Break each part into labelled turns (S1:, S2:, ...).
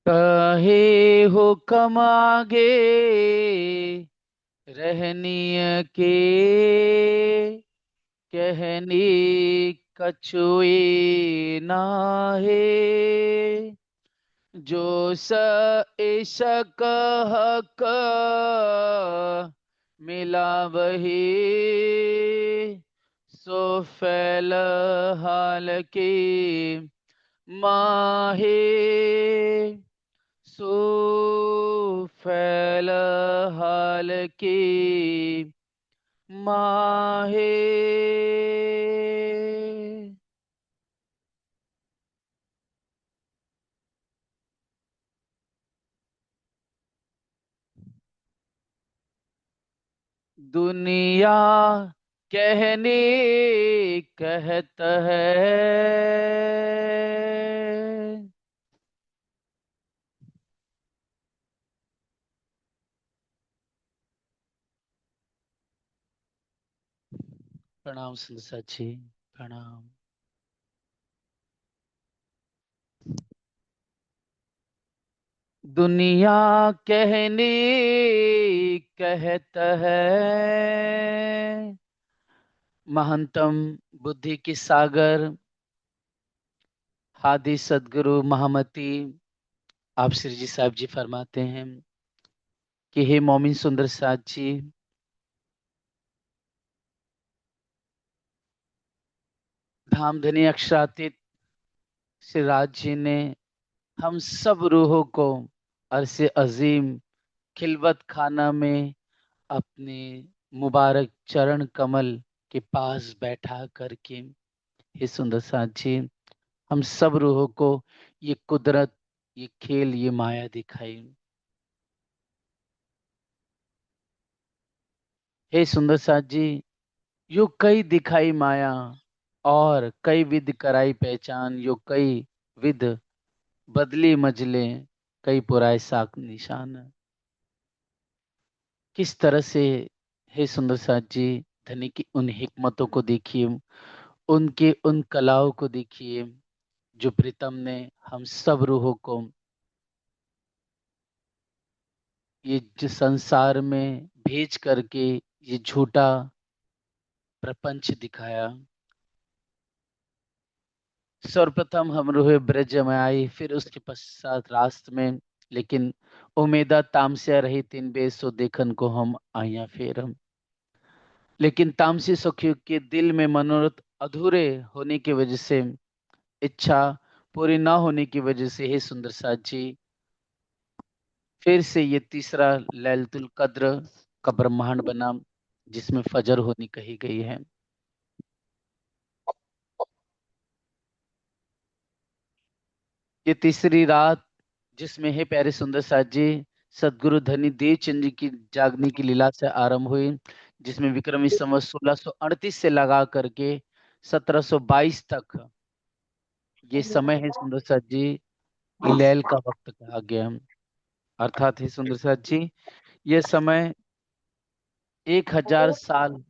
S1: कहे हुक्म आगे रहनीय के, कहनी कछुए नाहे। जो स इशक हक मिला वही, सो फैल हाल की माहे। सो फैल हाल की माहे। दुनिया कहने कहत है, प्रणाम संसा जी, प्रणाम। दुनिया कहने कहत है, महंतम बुद्धि की सागर हादी सदगुरु महामती आप श्री जी साहब जी फरमाते हैं कि हे मोमिन सुंदर साथ जी, धामधनी अक्षरातीत श्री राज जी ने हम सब रूहों को अरसे अजीम खिलवत खाना में अपने मुबारक चरण कमल के पास बैठा करके, हे सुंदर साथ जी, हम सब रूहों को ये कुदरत, ये खेल, ये माया दिखाई। हे सुंदर साथ जी, यो कई दिखाई माया और कई विध कराई पहचान, यो कई विध बदली मजले, कई पुराए साक निशान। किस तरह से, हे सुंदर साथ जी, धनी की उन हिकमतों को देखिए, उनके उन कलाओं को देखिए, जो प्रीतम ने हम सब रूहों को ये जो संसार में भेज करके ये झूठा प्रपंच दिखाया। सर्वप्रथम हम रूहे ब्रज में आई, फिर उसके पश्चात रास्त में, लेकिन उमेदा तामसिया रही तीन बेसो देखन को हम आया फिर हम। लेकिन तामसी सखियों के दिल में मनोरथ अधूरे होने की वजह से, इच्छा पूरी ना होने की वजह से, हे सुंदर साथ जी, फिर से ये तीसरा लैलतुल कद्र का ब्रह्मांड बना, जिसमें फजर होनी कही गई है। ये तीसरी रात जिसमें, हे प्यारे सुंदर साथ जी, सदगुरु धनी देव चंद जी की जागने की लीला से आरंभ हुई, जिसमें विक्रमी संवत 1638 से लगा करके 1722 तक ये समय है सुंदर साथ जी, इलैल का वक्त कहा गया। अर्थात है सुंदर साथ जी, ये समय 1000 साल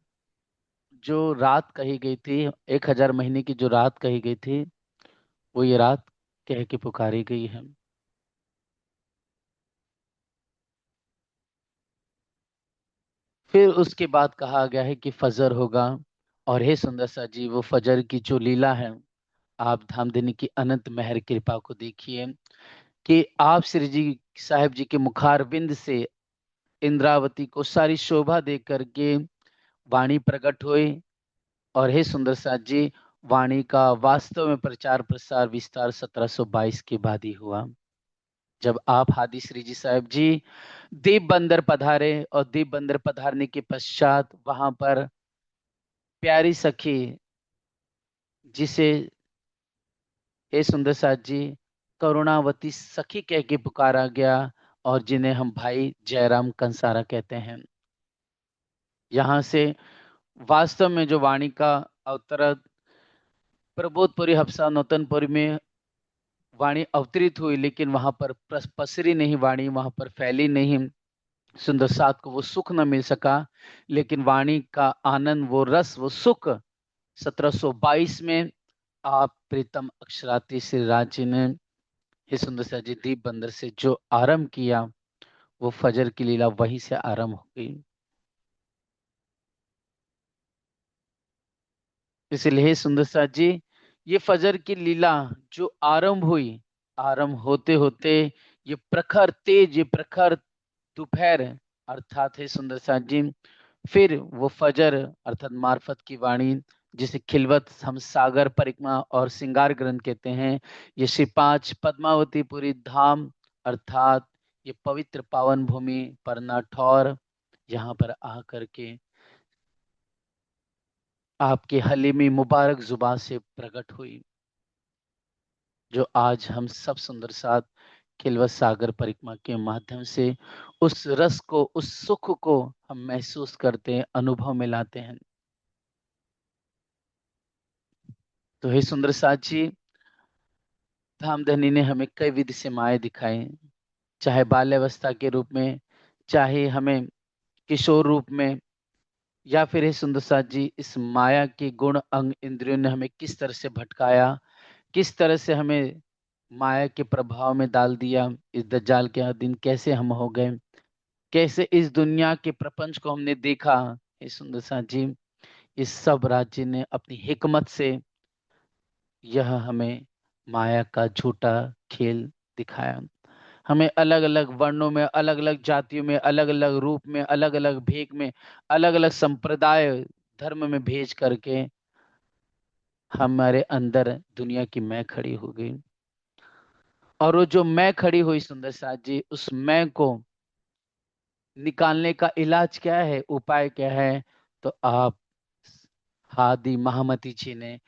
S1: जो रात कही गई थी, 1000 महीने की जो रात कही गई थी, वो ये रात कह के पुकारी गई है। फिर उसके बाद कहा गया है कि फजर होगा। और हे सुंदर सा जी, वो फजर की जो लीला है, आप धामधनी की अनंत मेहर कृपा को देखिए कि आप श्री जी साहेब जी के मुखार बिंद से इंद्रावती को सारी शोभा दे करके वाणी प्रकट हुई। और हे सुंदर साथ जी, वाणी का वास्तव में प्रचार प्रसार विस्तार 1722 के बाद ही हुआ, जब आप हादी श्री जी साहब जी दीप बंदर पधारे। और दीप बंदर पधारने के पश्चात वहां पर प्यारी सखी, जिसे हे सुंदर साथ जी करुणावती सखी कह के पुकारा गया, और जिन्हें हम भाई जयराम कंसारा कहते हैं, यहाँ से वास्तव में जो वाणी का अवतरण प्रबोधपुरी हफ्सा नौतनपुरी में वाणी अवतरित हुई, लेकिन वहां पर पसरी नहीं वाणी, वहां पर फैली नहीं, सुंदर साथ को वो सुख न मिल सका। लेकिन वाणी का आनंद, वो रस, वो सुख 1722 में आप प्रीतम अक्षराती श्री राज जी ने हे सुंदर सा जी, दीप बंदर से जो आरंभ किया वो फजर की लीला वहीं से आरंभ हो गई। इसलिए हे सुंदर सा जी, ये फजर की लीला जो आरंभ हुई, आरंभ होते होते ये प्रखर तेज, ये प्रखर दोपहर, अर्थात है सुंदर सा जी, फिर वो फजर अर्थात मार्फत की वाणी, जिसे खिलवत हम सागर परिक्रमा और श्रृंगार ग्रंथ कहते हैं, ये श्री पांच पद्मावतीपुरी धाम अर्थात ये पवित्र पावन भूमि परना ठौर, यहाँ पर आकर के आपके हलीमी मुबारक जुबान से प्रकट हुई, जो आज हम सब सुंदर साथ खिलवत सागर परिक्रमा के माध्यम से उस रस को, उस सुख को हम महसूस करते हैं, अनुभव में लाते हैं। तो हे सुंदर साथ जी, धामधनी ने हमें कई विधि से माया दिखाई, चाहे बाल्यावस्था के रूप में, चाहे हमें किशोर रूप में, या फिर हे सुंदर साथ जी, इस माया के गुण अंग इंद्रियों ने हमें किस तरह से भटकाया, किस तरह से हमें माया के प्रभाव में डाल दिया, इस दज्जाल के दिन कैसे हम हो गए, कैसे इस दुनिया के प्रपंच को हमने देखा। हे सुंदर साथ जी, इस सब राज्य ने अपनी हिकमत से यह हमें माया का झूठा खेल दिखाया, हमें अलग अलग वर्णों में, अलग अलग जातियों में, अलग अलग रूप में, अलग अलग भेक में, अलग अलग संप्रदाय धर्म में भेज करके हमारे अंदर दुनिया की मैं खड़ी हो गई। और वो जो मैं खड़ी हुई सुंदर साथ जी, उस मैं को निकालने का इलाज क्या है, उपाय क्या है? तो आप हादी महामती जी ने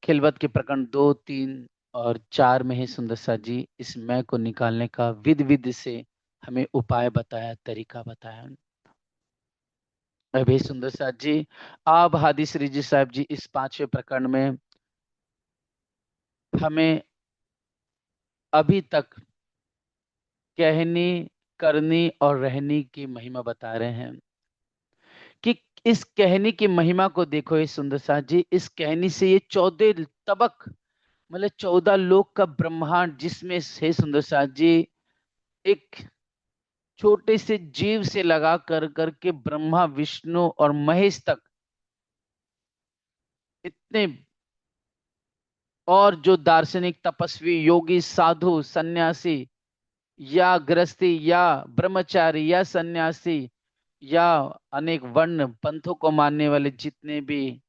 S1: खिलवत के प्रकरण 2, 3 और 4 में ही सुंदर सा जी इस मैं को निकालने का विधि विधि से हमें उपाय बताया, तरीका बताया। अभी सुंदर सा जी, आप हादी श्री जी साहब जी इस 5वें प्रकरण में हमें अभी तक कहनी, करनी और रहनी की महिमा बता रहे हैं कि इस कहनी की महिमा को देखो। ये सुंदर सा जी, इस कहनी से ये 14 तबक, मतलब 14 लोक का ब्रह्मांड, जिसमें से सुंदर सा जी एक छोटे से जीव से लगा कर करके ब्रह्मा विष्णु और महेश तक इतने, और जो दार्शनिक तपस्वी योगी साधु सन्यासी या गृहस्थी या ब्रह्मचारी या सन्यासी या अनेक वर्ण पंथों को मानने वाले जितने भी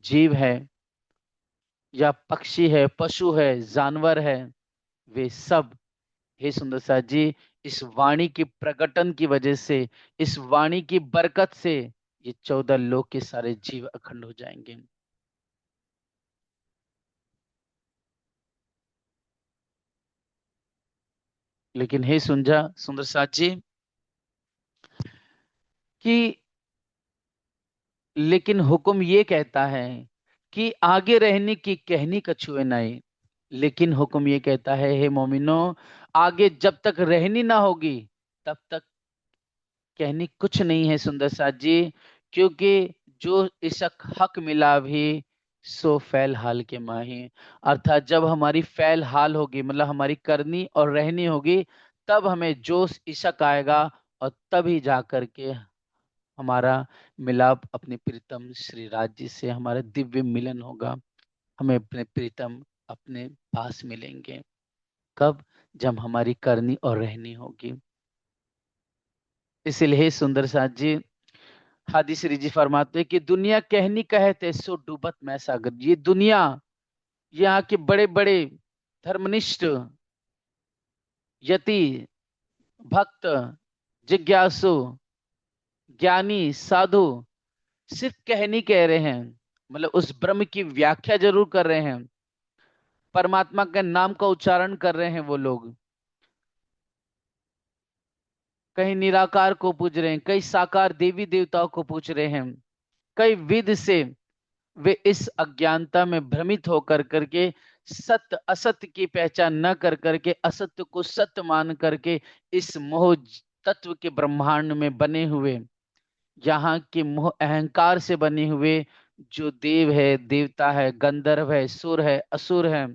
S1: जीव है, या पक्षी है, पशु है, जानवर है, वे सब हे सुंदर सा जी इस वाणी की प्रकटन की वजह से, इस वाणी की बरकत से ये 14 लोक के सारे जीव अखंड हो जाएंगे। लेकिन हे सुंजा सुंदर साथ जी कि लेकिन हुक्म ये कहता है कि आगे रहने की कहनी कछुए नहीं। लेकिन हुक्म ये कहता है हे मोमिनो, आगे जब तक रहनी ना होगी तब तक कहनी कुछ नहीं है सुंदर साथ जी, क्योंकि जो इशक हक मिला भी सो फैल हाल के माही, अर्थात जब हमारी फैल हाल होगी, मतलब हमारी करनी और रहनी होगी, तब हमें जोश इशक आएगा, और तभी जा करके हमारा मिलाप अपने प्रीतम श्री राज जी से, हमारा दिव्य मिलन होगा, हमें अपने प्रीतम अपने पास मिलेंगे। कब? जब हमारी करनी और रहनी होगी। इसलिए सुंदर साथ जी हादी श्री जी फरमाते हैं कि दुनिया कहनी कहते सो डूबत मैं सागर। ये दुनिया, यहाँ के बड़े बड़े धर्मनिष्ठ यति भक्त जिज्ञासु ज्ञानी साधु सिर्फ कहनी कह रहे हैं, मतलब उस ब्रह्म की व्याख्या जरूर कर रहे हैं, परमात्मा के नाम का उच्चारण कर रहे हैं वो लोग, कहीं निराकार को पूज रहे हैं, कई साकार देवी देवताओं को पूज रहे हैं, कई विध से वे इस अज्ञानता में भ्रमित होकर करके सत्य असत्य की पहचान न कर करके असत्य को सत्य मान करके इस मोह तत्व के ब्रह्मांड में बने हुए, यहाँ के मोह अहंकार से बने हुए जो देव है, देवता है, गंधर्व है, सुर है, असुर है,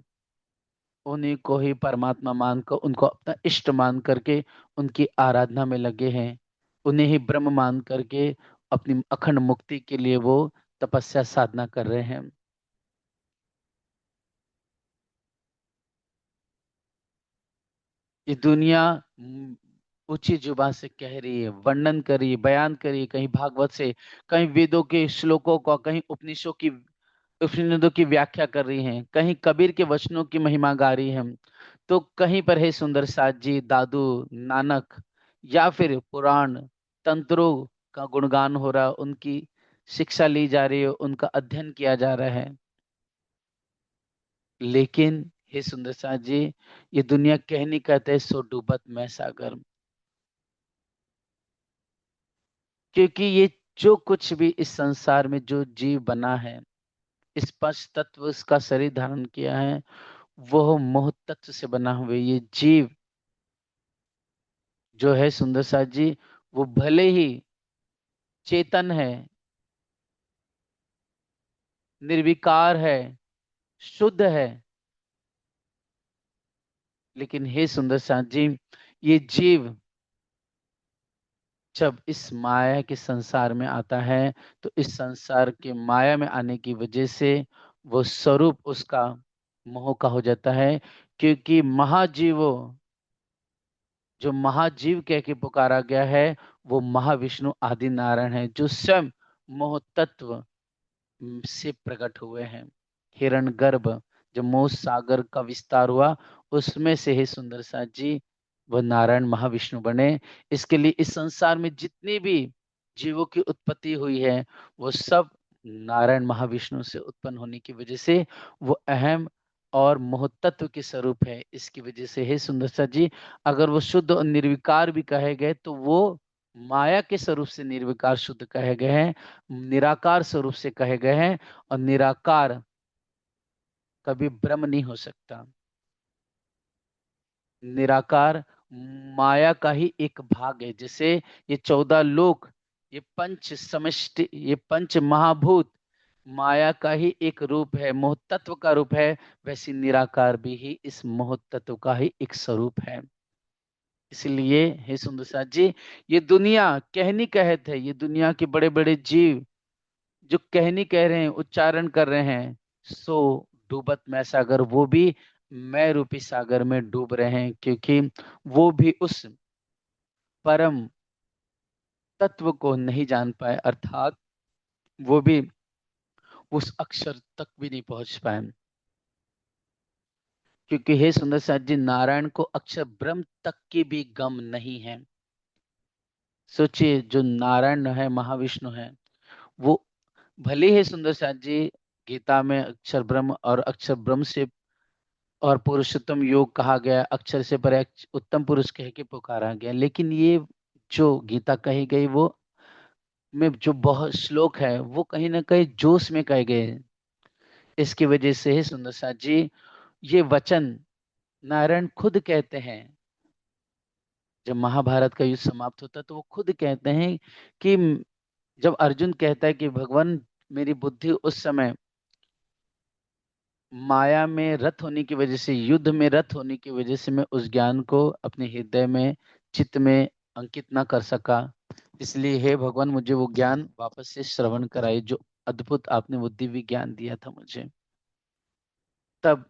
S1: उन्हीं को ही परमात्मा मानकर, उनको अपना इष्ट मान करके उनकी आराधना में लगे हैं। उन्हें ही ब्रह्म मान करके अपनी अखंड मुक्ति के लिए वो तपस्या साधना कर रहे हैं। ये दुनिया ऊंची जुबान से कह रही है, वर्णन कर रही है, बयान कर रही है, कहीं भागवत से, कहीं वेदों के श्लोकों का, कहीं उपनिषदों की व्याख्या कर रही हैं, कहीं कबीर के वचनों की महिमा गा रही हैं, तो कहीं पर है सुंदर साथ जी, दादू, नानक, या फिर पुराण तंत्रों का गुणगान हो रहा, उनकी शिक्षा ली जा रही है, उनका अध्ययन किया जा रहा है। लेकिन हे सुंदर साथ जी, ये दुनिया कहनी कहते सो डूबत मैं सागर। क्योंकि ये जो कुछ भी इस संसार में जो जीव बना है, इस पंच तत्व इसका शरीर धारण किया है, वह मोह तत्व से बना हुए ये जीव जो है सुंदर साथ जी, वो भले ही चेतन है, निर्विकार है, शुद्ध है, लेकिन हे सुंदर साथ जी, ये जीव जब इस माया के संसार में आता है, तो इस संसार के माया में आने की वजह से वो स्वरूप उसका मोह का हो जाता है। क्योंकि महाजीवों, जो महाजीव कह के पुकारा गया है, वो महाविष्णु आदि नारायण है, जो स्वयं मोह तत्व से प्रकट हुए हैं। हिरण्यगर्भ, जब मोह सागर का विस्तार हुआ, उसमें से ही सुंदर साथ जी वो नारायण महाविष्णु बने। इसके लिए इस संसार में जितनी भी जीवों की उत्पत्ति हुई है, वो सब नारायण महाविष्णु से उत्पन्न होने की वजह से वो अहम और मोहतत्व के स्वरूप है। इसकी वजह से हे सुंदर सा जी, अगर वो शुद्ध और निर्विकार भी कहे गए, तो वो माया के स्वरूप से निर्विकार शुद्ध कहे गए हैं, निराकार स्वरूप से कहे गए हैं। और निराकार कभी ब्रह्म नहीं हो सकता। निराकार माया का ही एक भाग है। जैसे ये 14 लोक, ये पंच समष्टि, ये पंच महाभूत माया का ही एक रूप है, मोह तत्व का रूप है। वैसे निराकार भी ही इस मोह तत्व का ही एक स्वरूप है। इसलिए हे सुंदर साथ जी, ये दुनिया कहनी कहत है, ये दुनिया के बड़े बड़े जीव जो कहनी कह रहे हैं, उच्चारण कर रहे हैं, सो डूबत मैं सागर, वो भी मैं रूपी सागर में डूब रहे हैं। क्योंकि वो भी उस परम तत्व को नहीं जान पाए, अर्थात वो भी उस अक्षर तक भी नहीं पहुंच पाए। क्योंकि हे सुंदर साथ जी, नारायण को अक्षर ब्रह्म तक की भी गम नहीं है। सोचिए, जो नारायण है, महाविष्णु है, वो भले ही सुंदर साथ जी गीता में अक्षर ब्रह्म और अक्षर ब्रह्म से और पुरुषोत्तम योग कहा गया, अक्षर से परे उत्तम पुरुष कह के पुकारा गया, लेकिन ये जो गीता कही गई वो में जो बहुत श्लोक है, वो कहीं ना कहीं जोश में कहे गए हैं। इसकी वजह से ही सुंदर साथ जी, ये वचन नारायण खुद कहते हैं। जब महाभारत का युद्ध समाप्त होता है, तो वो खुद कहते हैं कि जब अर्जुन कहता है कि भगवान, मेरी बुद्धि उस समय माया में रत होने की वजह से, युद्ध में रत होने की वजह से, मैं उस ज्ञान को अपने हृदय में, चित्त में अंकित ना कर सका। इसलिए हे भगवान, मुझे वो ज्ञान वापस से श्रवण कराइए, जो अद्भुत आपने वो दिव्य ज्ञान दिया था मुझे। तब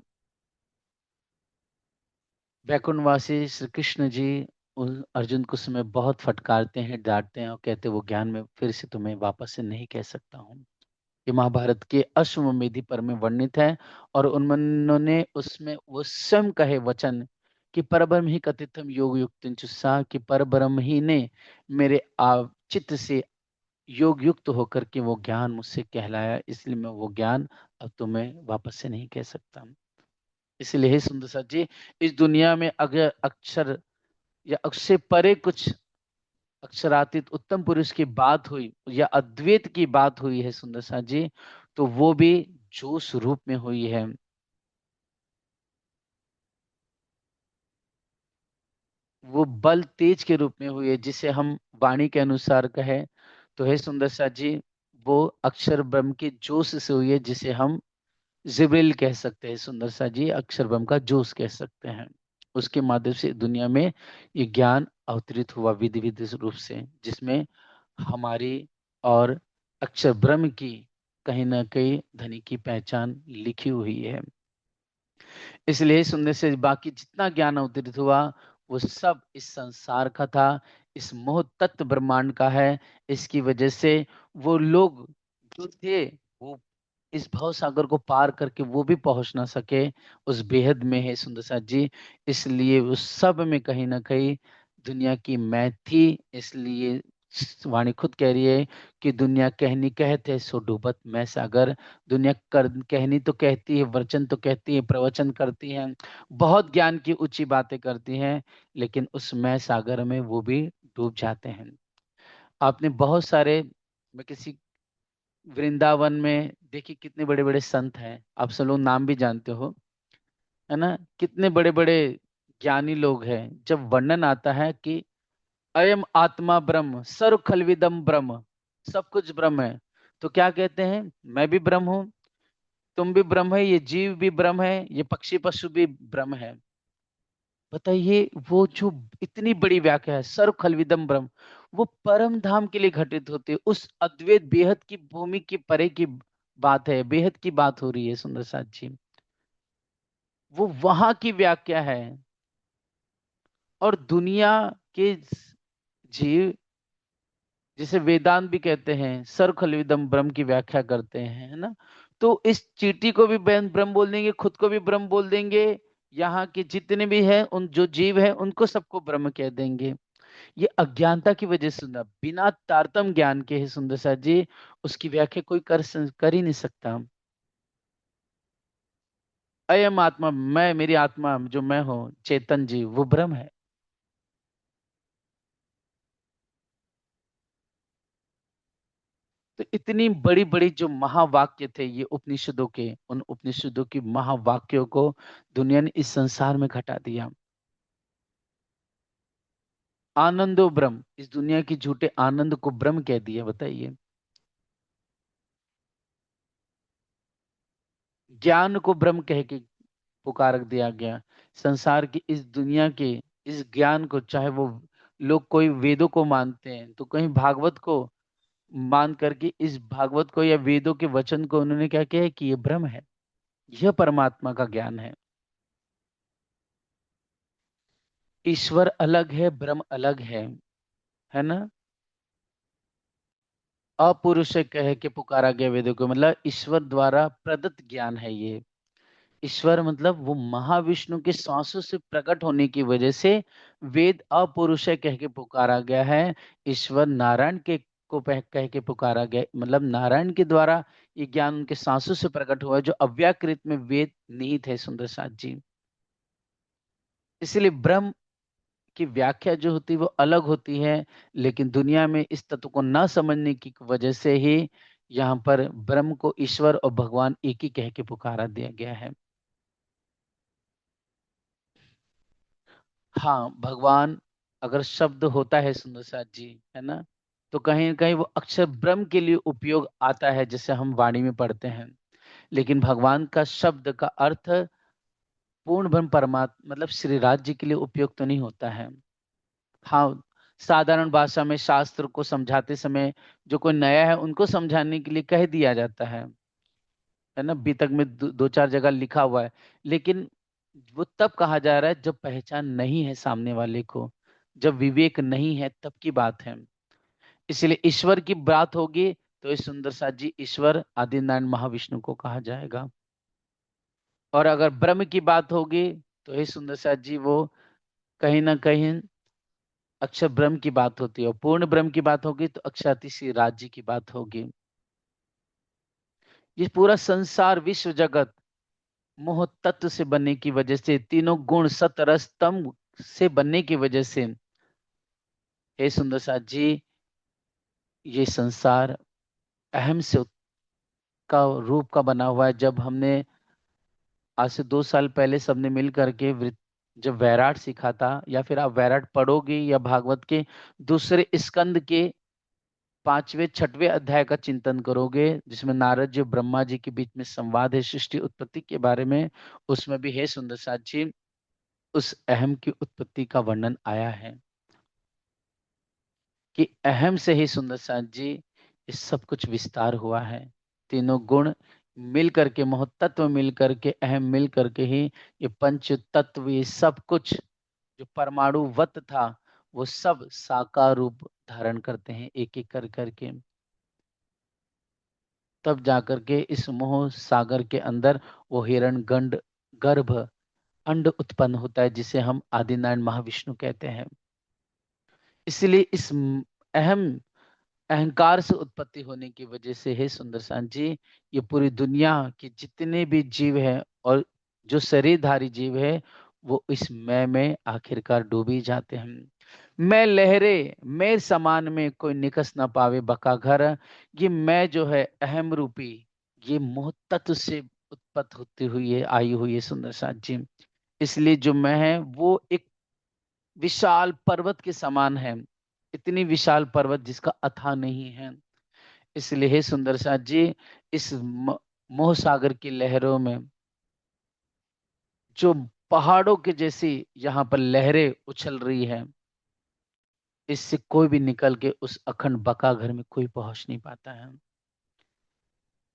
S1: वैकुंठवासी श्री कृष्ण जी उन अर्जुन को समय बहुत फटकारते हैं, डांटते हैं और कहते हैं, वो ज्ञान में फिर से तुम्हें वापस से नहीं कह सकता हूँ। ये महाभारत के अश्वमेध पर्व में वर्णित है। और उन्होंने उसमें वो स्वयं कहे वचन कि परब्रह्म ही कथितम योग युक्त कि परब्रह्म ही ने मेरे चित्त से योग युक्त होकर के वो ज्ञान मुझसे कहलाया, इसलिए मैं वो ज्ञान अब तुम्हें वापस से नहीं कह सकता। इसलिए हे सुंदर सा जी, इस दुनिया में अगर अक्षर या अक्षर परे कुछ अक्षरातीत उत्तम पुरुष की बात हुई या अद्वैत की बात हुई है सुंदर सा जी, तो वो भी जोश रूप में हुई है। वो बल तेज के रूप में हुई है, जिसे हम वाणी के अनुसार कहें तो हे सुंदर सा जी, वो अक्षर ब्रह्म के जोश से हुई है, जिसे हम जिब्रिल कह सकते हैं सुंदर सा जी, अक्षर ब्रह्म का जूस कह सकते हैं। उसके माध्यम से दुनिया में ये ज्ञान अवतरित हुआ विधि विधि रूप से, जिसमें हमारी और अक्षर ब्रह्म की कहीं ना कहीं धनी की पहचान लिखी हुई है। इसलिए सुनने से बाकी जितना ज्ञान अवतरित हुआ वो सब इस संसार का था, इस मोह तत्व ब्रह्मांड का है। इसकी वजह से वो लोग जो थे वो इस भव सागर को पार करके वो भी पहुंच ना सके, उस बेहद में है सुंदर साथ जी। इसलिए उस सब में कहीं ना कहीं दुनिया की मैं थी। इसलिए वाणी खुद कह रही है कि दुनिया कहनी कहते सो डूबत मैं सागर। दुनिया कर कहनी तो कहती है, वचन तो कहती है, प्रवचन करती है, बहुत ज्ञान की ऊंची बातें करती हैं, लेकिन उस मैं सागर में वो भी डूब जाते हैं। आपने बहुत सारे, मैं किसी वृंदावन में देखिए कितने बड़े बड़े संत हैं, आप सब लोग नाम भी जानते हो, है ना, कितने बड़े बड़े ज्ञानी लोग हैं। जब वर्णन आता है कि अयम आत्मा ब्रह्म सर्व खलविदम ब्रह्म, सब कुछ ब्रह्म है, तो क्या कहते हैं? मैं भी ब्रह्म हूं, तुम भी ब्रह्म है, ये जीव भी ब्रह्म है, ये पक्षी पशु भी ब्रह्म है। बताइए, वो जो इतनी बड़ी व्याख्या है सर्व खलविदम ब्रह्म, वो परम धाम के लिए घटित होती है, उस अद्वैत बेहद की भूमि की परे की बात है, बेहद की बात हो रही है सुंदर साथ जी। वो वहां की व्याख्या है। और दुनिया के जीव, जिसे वेदांत भी कहते हैं, सर्व खलविदम ब्रह्म की व्याख्या करते हैं, है ना। तो इस चींटी को भी ब्रह्म बोल देंगे, खुद को भी ब्रह्म बोल देंगे, यहाँ के जितने भी हैं उन जो जीव हैं उनको सबको ब्रह्म कह देंगे। ये अज्ञानता की वजह से ना, बिना तारतम ज्ञान के है सुंदर साथ जी, उसकी व्याख्या कोई कर ही नहीं सकता। अयम आत्मा, मैं, मेरी आत्मा जो मैं हूँ चेतन जीव, वो ब्रह्म है। तो इतनी बड़ी बड़ी जो महावाक्य थे ये उपनिषदों के, उन उपनिषदों की महावाक्यों को दुनिया ने इस संसार में घटा दिया। आनंदो ब्रह्म, इस दुनिया की झूठे आनंद को ब्रह्म कह दिया, बताइए। ज्ञान को ब्रह्म कह के पुकार दिया गया। संसार की इस दुनिया के इस ज्ञान को, चाहे वो लोग कोई वेदों को मानते हैं तो कहीं भागवत को मान करके, इस भागवत को या वेदों के वचन को उन्होंने क्या किया है कि ये ब्रह्म है, यह परमात्मा का ज्ञान है। ईश्वर अलग है, ब्रह्म अलग है ना। अपुरुष कह के पुकारा गया वेदों को, मतलब ईश्वर द्वारा प्रदत्त ज्ञान है ये। ईश्वर मतलब वो महाविष्णु के सांसों से प्रकट होने की वजह से वेद अपौरुष कह के पुकारा गया है। ईश्वर नारायण के को कह के पुकारा गया, मतलब नारायण के द्वारा ये ज्ञान उनके सांसों से प्रकट हुआ है, जो अव्याकृत में वेद निहित है सुंदर साथ जी। इसलिए ब्रह्म की व्याख्या जो होती है वो अलग होती है, लेकिन दुनिया में इस तत्व को न समझने की वजह से ही यहाँ पर ब्रह्म को ईश्वर और भगवान एक ही कह के पुकारा दिया गया है। हाँ, भगवान अगर शब्द होता है सुंदर साथ जी, है ना, तो कहीं न कहीं वो अक्षर ब्रह्म के लिए उपयोग आता है, जैसे हम वाणी में पढ़ते हैं। लेकिन भगवान का शब्द का अर्थ पूर्ण ब्रह्म परमात्मा मतलब श्री राज जी के लिए उपयोग तो नहीं होता है। हाँ, साधारण भाषा में शास्त्र को समझाते समय जो कोई नया है उनको समझाने के लिए कह दिया जाता है ना, बीतक में दो चार जगह लिखा हुआ है। लेकिन वो तब कहा जा रहा है जब पहचान नहीं है सामने वाले को, जब विवेक नहीं है, तब की बात है। इसलिए ईश्वर की बात होगी तो इस सुंदर साथ जी ईश्वर आदिनारायण महाविष्णु को कहा जाएगा। और अगर ब्रह्म की बात होगी तो इस सुंदर साथ जी वो कहीं ना कहीं अक्षर ब्रह्म की बात होती है, और पूर्ण ब्रह्म की बात होगी तो अक्षर श्री राज्य की बात होगी। ये पूरा संसार विश्व जगत मोह तत्व से बनने की वजह से, तीनों गुण सत रस तम से बनने की वजह से, हे सुंदर साथ जी, ये संसार अहम से का रूप का बना हुआ है। जब हमने आज से 2 साल पहले सबने मिल करके जब वैराट सीखा था, या फिर आप वैराट पढ़ोगे या भागवत के दूसरे स्कंद के पांचवें छठवें अध्याय का चिंतन करोगे, जिसमें नारद जी और ब्रह्मा जी के बीच में संवाद है सृष्टि उत्पत्ति के बारे में, उसमें भी हे सुंदर साथ जी उस अहम की उत्पत्ति का वर्णन आया है कि अहम से ही सुंदर साथ जी ये सब कुछ विस्तार हुआ है। तीनों गुण मिल करके, महतत्व मिल करके, अहम मिल करके ही ये पंच तत्व, ये सब कुछ जो परमाणुवत था वो सब साकार रूप धारण करते हैं एक एक कर करके। तब जाकर के इस मोह सागर के अंदर वो हिरण गंड गर्भ अंड उत्पन्न होता है, जिसे हम आदिनारायण महाविष्णु कहते हैं। इसलिए इस अहम अहंकार से उत्पत्ति होने की वजह से है सुंदर सान जी ये पूरी दुनिया के जितने भी जीव हैं और जो शरीरधारी जीव है वो इस मैं में आखिरकार डूब ही जाते हैं। मैं लहरे मैं समान में कोई निकस ना पावे बका घर। ये मैं जो है अहम रूपी, ये मोह तत्व से उत्पत्त होती हुई है, आई हुई है सुंदर साथ जी। इसलिए जो मैं है वो एक विशाल पर्वत के समान है, इतनी विशाल पर्वत जिसका अथा नहीं है। इसलिए हे सुंदर साथ जी इस मोह सागर की लहरों में जो पहाड़ों के जैसी यहाँ पर लहरें उछल रही है, इससे कोई भी निकल के उस अखंड बका घर में कोई पहुंच नहीं पाता है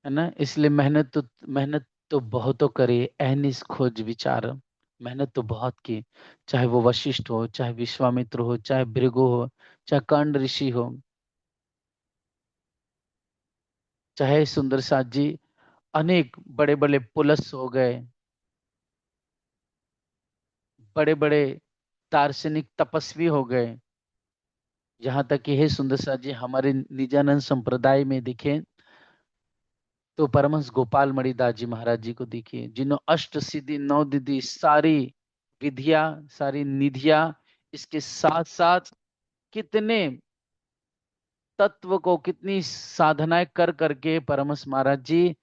S1: ना। इसलिए मेहनत तो बहुतों करे अहनिस खोज विचार। मेहनत तो बहुत की, चाहे वो वशिष्ठ हो, चाहे विश्वामित्र हो, चाहे भृगु हो, चाहे कर्ण ऋषि हो, चाहे सुंदर साथ जी अनेक बड़े बड़े पुलस हो गए, बड़े बड़े दार्शनिक तपस्वी हो गए, यहाँ तक कि हे सुंदर साथ जी हमारे निजानंद संप्रदाय में देखें तो परमहंस गोपाल मणिदास जी महाराज जी को देखिए, जिन्होंने अष्ट सिद्धि नौ निधि सारी विधिया सारी निधिया, इसके साथ साथ कितने तत्व को, कितनी साधनाएं कर करके परमहंस महाराज जी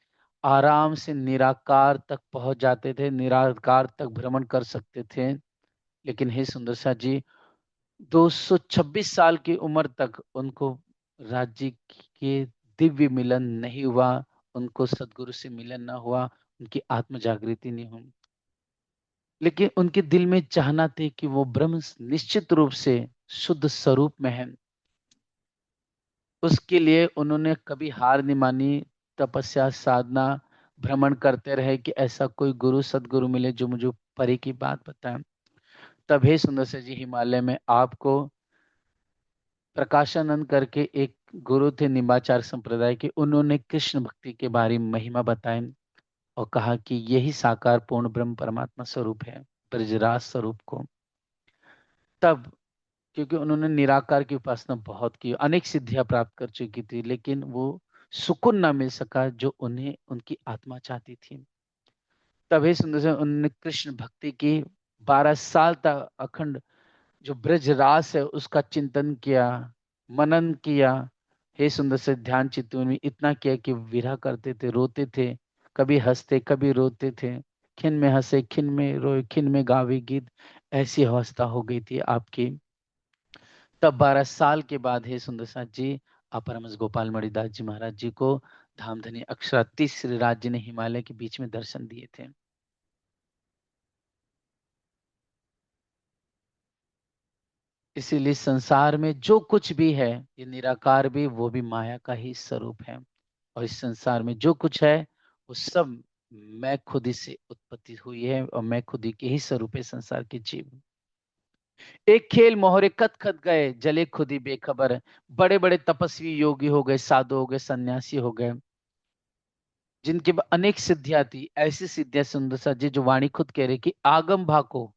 S1: आराम से निराकार तक पहुंच जाते थे, निराकार तक भ्रमण कर सकते थे। लेकिन हे सुंदर साथ जी 226 साल की उम्र तक उनको राज्य के दिव्य मिलन नहीं हुआ, उनको सदगुरु से मिलन ना हुआ, उनकी आत्म जागृति नहीं हुई। लेकिन उनके दिल में चाहना थी कि वो ब्रह्म निश्चित रूप से शुद्ध स्वरूप में है। उसके लिए उन्होंने कभी हार नहीं मानी, तपस्या साधना भ्रमण करते रहे कि ऐसा कोई गुरु सदगुरु मिले जो मुझे परे की बात बताए। तब हे सुंदर से जी हिमालय में आपको प्रकाशानंद करके एक गुरु थे निम्बाचार संप्रदाय के, उन्होंने कृष्ण भक्ति के बारे में महिमा बताए और कहा कि यही साकार पूर्ण ब्रह्म परमात्मा स्वरूप है ब्रजराज स्वरूप को। तब क्योंकि उन्होंने निराकार की उपासना बहुत की, अनेक सिद्धियां प्राप्त कर चुकी थी, लेकिन वो सुकून ना मिल सका जो उन्हें उनकी आत्मा चाहती थी। तभी सुंदर से उन्होंने कृष्ण भक्ति की, 12 साल तक अखंड जो ब्रज रास है उसका चिंतन किया, मनन किया। हे सुंदर से ध्यान चित्त में इतना किया कि विरह करते थे, रोते थे, कभी हंसते कभी रोते थे, खिन में हंसे खिन में रोए खिन में गावे गीत, ऐसी अवस्था हो गई थी आपकी। तब 12 साल के बाद हे सुंदर साथ जी आप परमहंस गोपाल मणिदास जी महाराज जी को धामधनी अक्षरातीश श्री राज जी ने हिमालय के बीच में दर्शन दिए थे। इसीलिए संसार में जो कुछ भी है, ये निराकार भी वो भी माया का ही स्वरूप है। और इस संसार में जो कुछ है वो सब मैं खुद ही से उत्पत्ति हुई है और मैं खुद ही के ही स्वरूप है संसार के जीव। एक खेल मोहरे कत खत गए जले खुद ही बेखबर। बड़े बड़े तपस्वी योगी हो गए, साधु हो गए, सन्यासी हो गए, जिनके अनेक सिद्धियां थी, ऐसी सिद्धियां सुंदर सा जी जो वाणी खुद कह रही कि आगम भाको